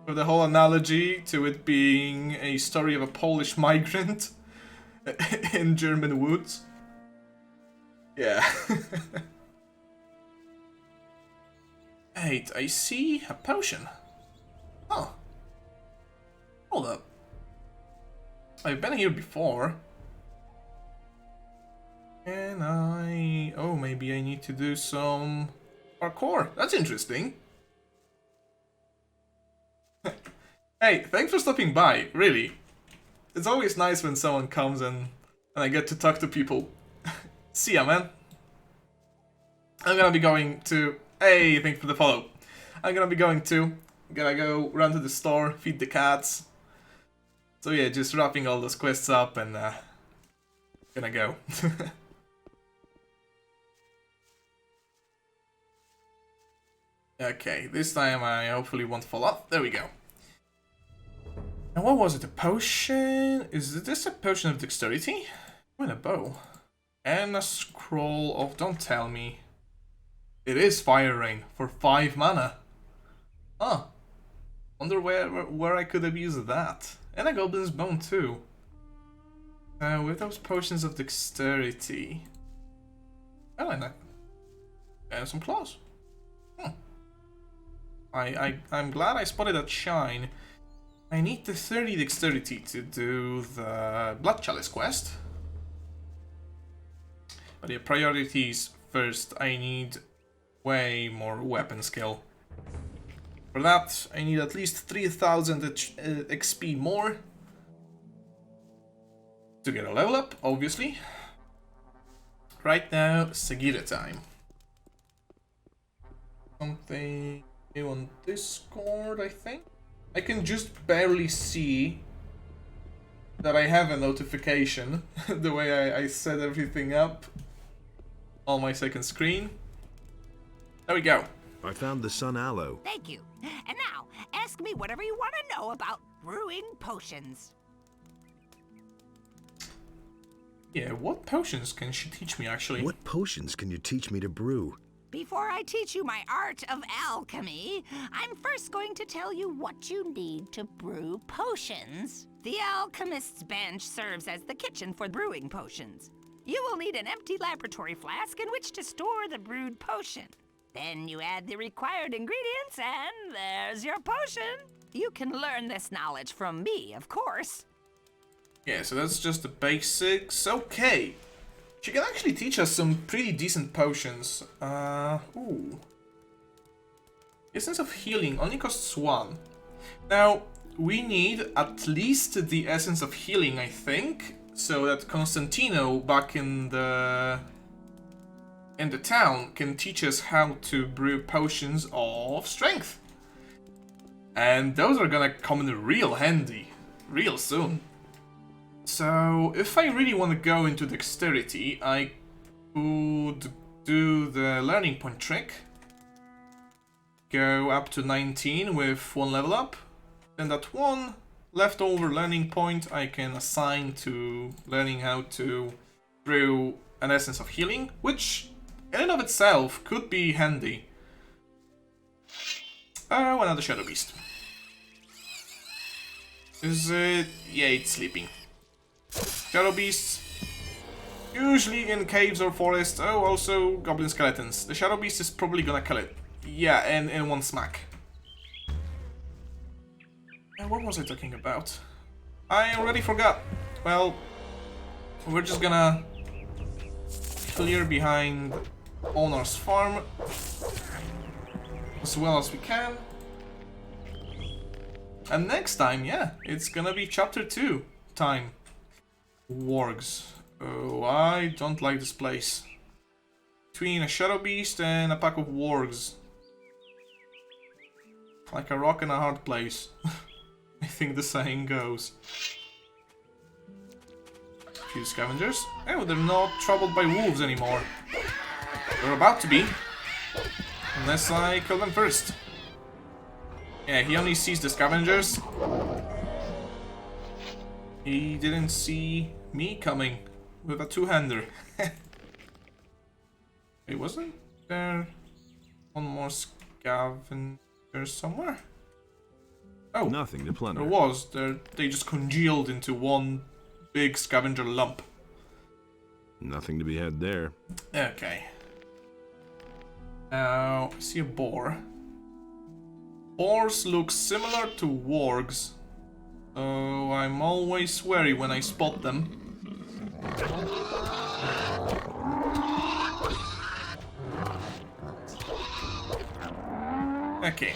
With the whole analogy to it being a story of a Polish migrant in German woods. Yeah. Wait, I see a potion. Oh. Hold up. I've been here before. And oh, maybe I need to do some parkour. That's interesting. Hey, thanks for stopping by, really. It's always nice when someone comes and I get to talk to people. See ya, man. I'm gonna be going to... Hey, thanks for the follow. I'm gonna go run to the store, feed the cats. So yeah, just wrapping all those quests up and gonna go. Okay, this time I hopefully won't fall off. There we go. And what was it? A potion? Is this a potion of dexterity? And a bow. And a scroll of... Don't tell me. It is Fire Rain for 5 mana. Huh. Wonder where I could have used that. And a Goblin's Bone too. With those potions of dexterity... I like that. And some claws. I'm glad I spotted that shine. I need the 30 dexterity to do the Blood Chalice quest. But yeah, priorities first. I need way more weapon skill. For that, I need at least 3000 XP more. To get a level up, obviously. Right now, Sagira time. Something new on Discord, I think. I can just barely see that I have a notification, the way I set everything up on my second screen. There we go. I found the Sun Aloe. Thank you. And now, ask me whatever you want to know about brewing potions. Yeah, what potions can she teach me, actually? What potions can you teach me to brew? Before I teach you my art of alchemy, I'm first going to tell you what you need to brew potions. The alchemist's bench serves as the kitchen for brewing potions. You will need an empty laboratory flask in which to store the brewed potion. Then you add the required ingredients and there's your potion. You can learn this knowledge from me, of course. Yeah, so that's just the basics. Okay. She can actually teach us some pretty decent potions. Ooh. Essence of Healing only costs 1. Now, we need at least the Essence of Healing, I think, so that Constantino back in the town can teach us how to brew potions of strength. And those are gonna come in real handy, real soon. So, if I really want to go into dexterity, I could do the learning point trick. Go up to 19 with 1 level up. Then that 1 leftover learning point I can assign to learning how to brew an Essence of Healing, which in and of itself could be handy. Oh, another Shadow Beast. Is it? Yeah, it's sleeping. Shadow Beasts, usually in caves or forests. Oh, also Goblin Skeletons. The Shadow Beast is probably gonna kill it. Yeah, in one smack. What was I talking about? I already forgot. Well, we're just gonna clear behind Onar's farm. as well as we can. And next time, yeah, it's gonna be chapter 2 time. Wargs. Oh, I don't like this place. Between a shadow beast and a pack of wargs. Like a rock and a hard place. I think the saying goes. Few scavengers. Oh, they're not troubled by wolves anymore. They're about to be. Unless I kill them first. Yeah, he only sees the scavengers. He didn't see me coming with a two-hander. Wait, wasn't there one more scavenger somewhere? Oh, nothing to plunder. There was. They just congealed into one big scavenger lump. Nothing to be had there. Okay. Now, I see a boar. Boars look similar to wargs, so I'm always wary when I spot them. Okay.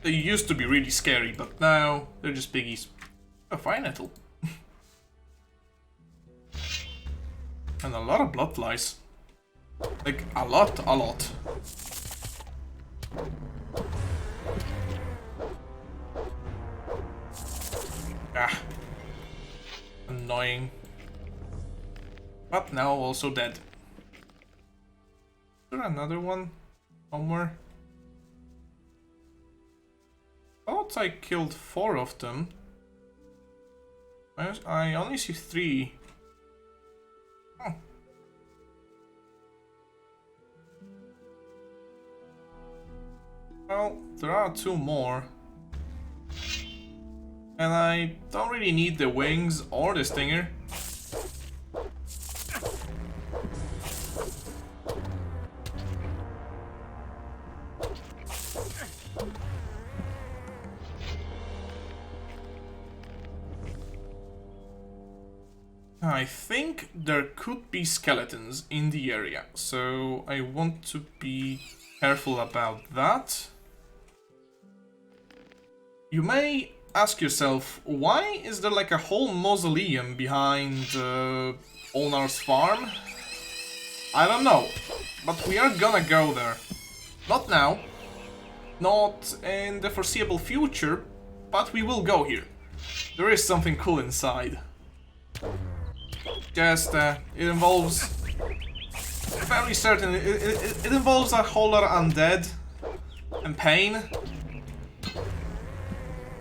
They used to be really scary, but now they're just piggies. Oh, fire nettle. And a lot of blood flies. Like, a lot. Ah. Annoying. But now also dead. Is there another one somewhere? Thought I killed 4 of them. I only see 3. Oh. Well, there are 2 more. And I don't really need the wings or the stinger. I think there could be skeletons in the area, so I want to be careful about that. You may ask yourself, why is there like a whole mausoleum behind Olnar's farm? I don't know, but we are gonna go there. Not now, not in the foreseeable future, but we will go here. There is something cool inside. Just, it involves... Very certain, it involves a whole lot of undead and pain.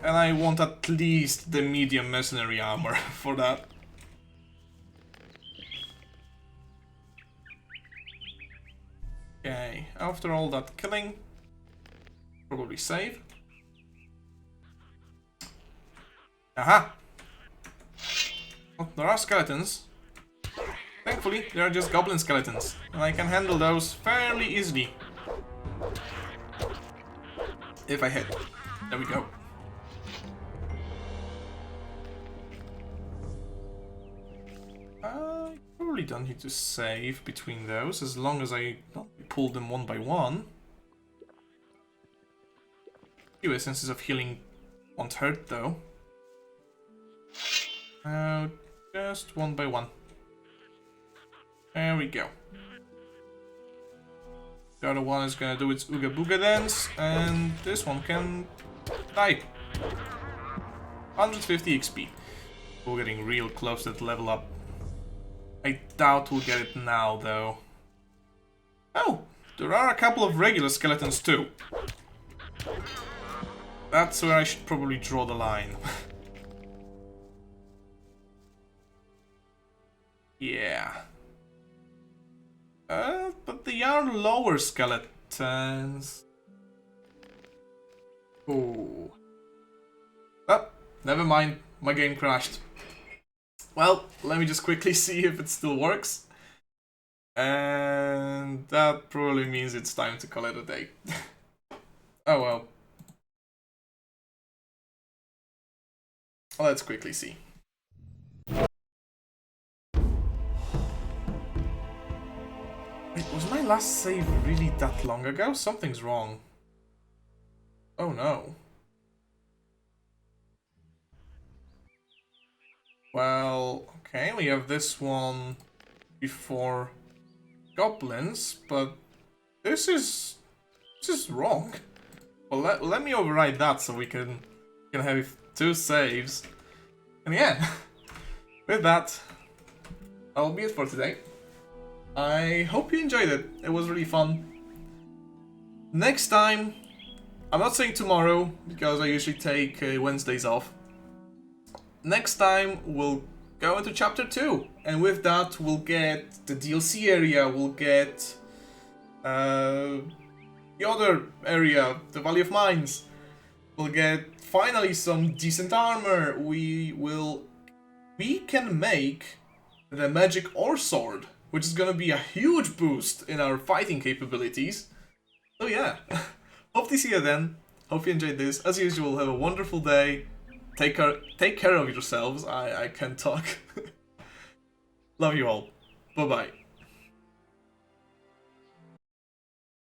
And I want at least the medium mercenary armor for that. Okay, after all that killing, probably save. Aha! Oh, there are skeletons. Thankfully, they are just goblin skeletons, and I can handle those fairly easily. If I hit. There we go. I probably don't need to save between those, as long as I don't pull them one by one. Few essences of healing won't hurt, though. Just one by one. There we go. The other one is gonna do its Ooga Booga dance, and this one can die. 150 XP. We're getting real close to the level up. I doubt we'll get it now, though. Oh, there are a couple of regular skeletons too. That's where I should probably draw the line. Yeah. But they are lower skeletons. Oh. Oh, never mind. My game crashed. Well, let me just quickly see if it still works. And that probably means it's time to call it a day. Oh well. Let's quickly see. Wait, was my I last save really that long ago? Something's wrong. Oh no. Well, okay, we have this one before goblins, but this is wrong. Well, let me override that so we can have 2 saves. And yeah, with that, that'll be it for today. I hope you enjoyed it. It was really fun. Next time, I'm not saying tomorrow because I usually take Wednesdays off. Next time we'll go into chapter 2, and with that we'll get the DLC area, we'll get the other area, the Valley of Mines. We'll get finally some decent armor. We can make the magic ore sword, which is gonna be a huge boost in our fighting capabilities. So yeah, hope to see you then. Hope you enjoyed this. As usual, have a wonderful day. Take care of yourselves. I can't talk. Love you all. Bye bye.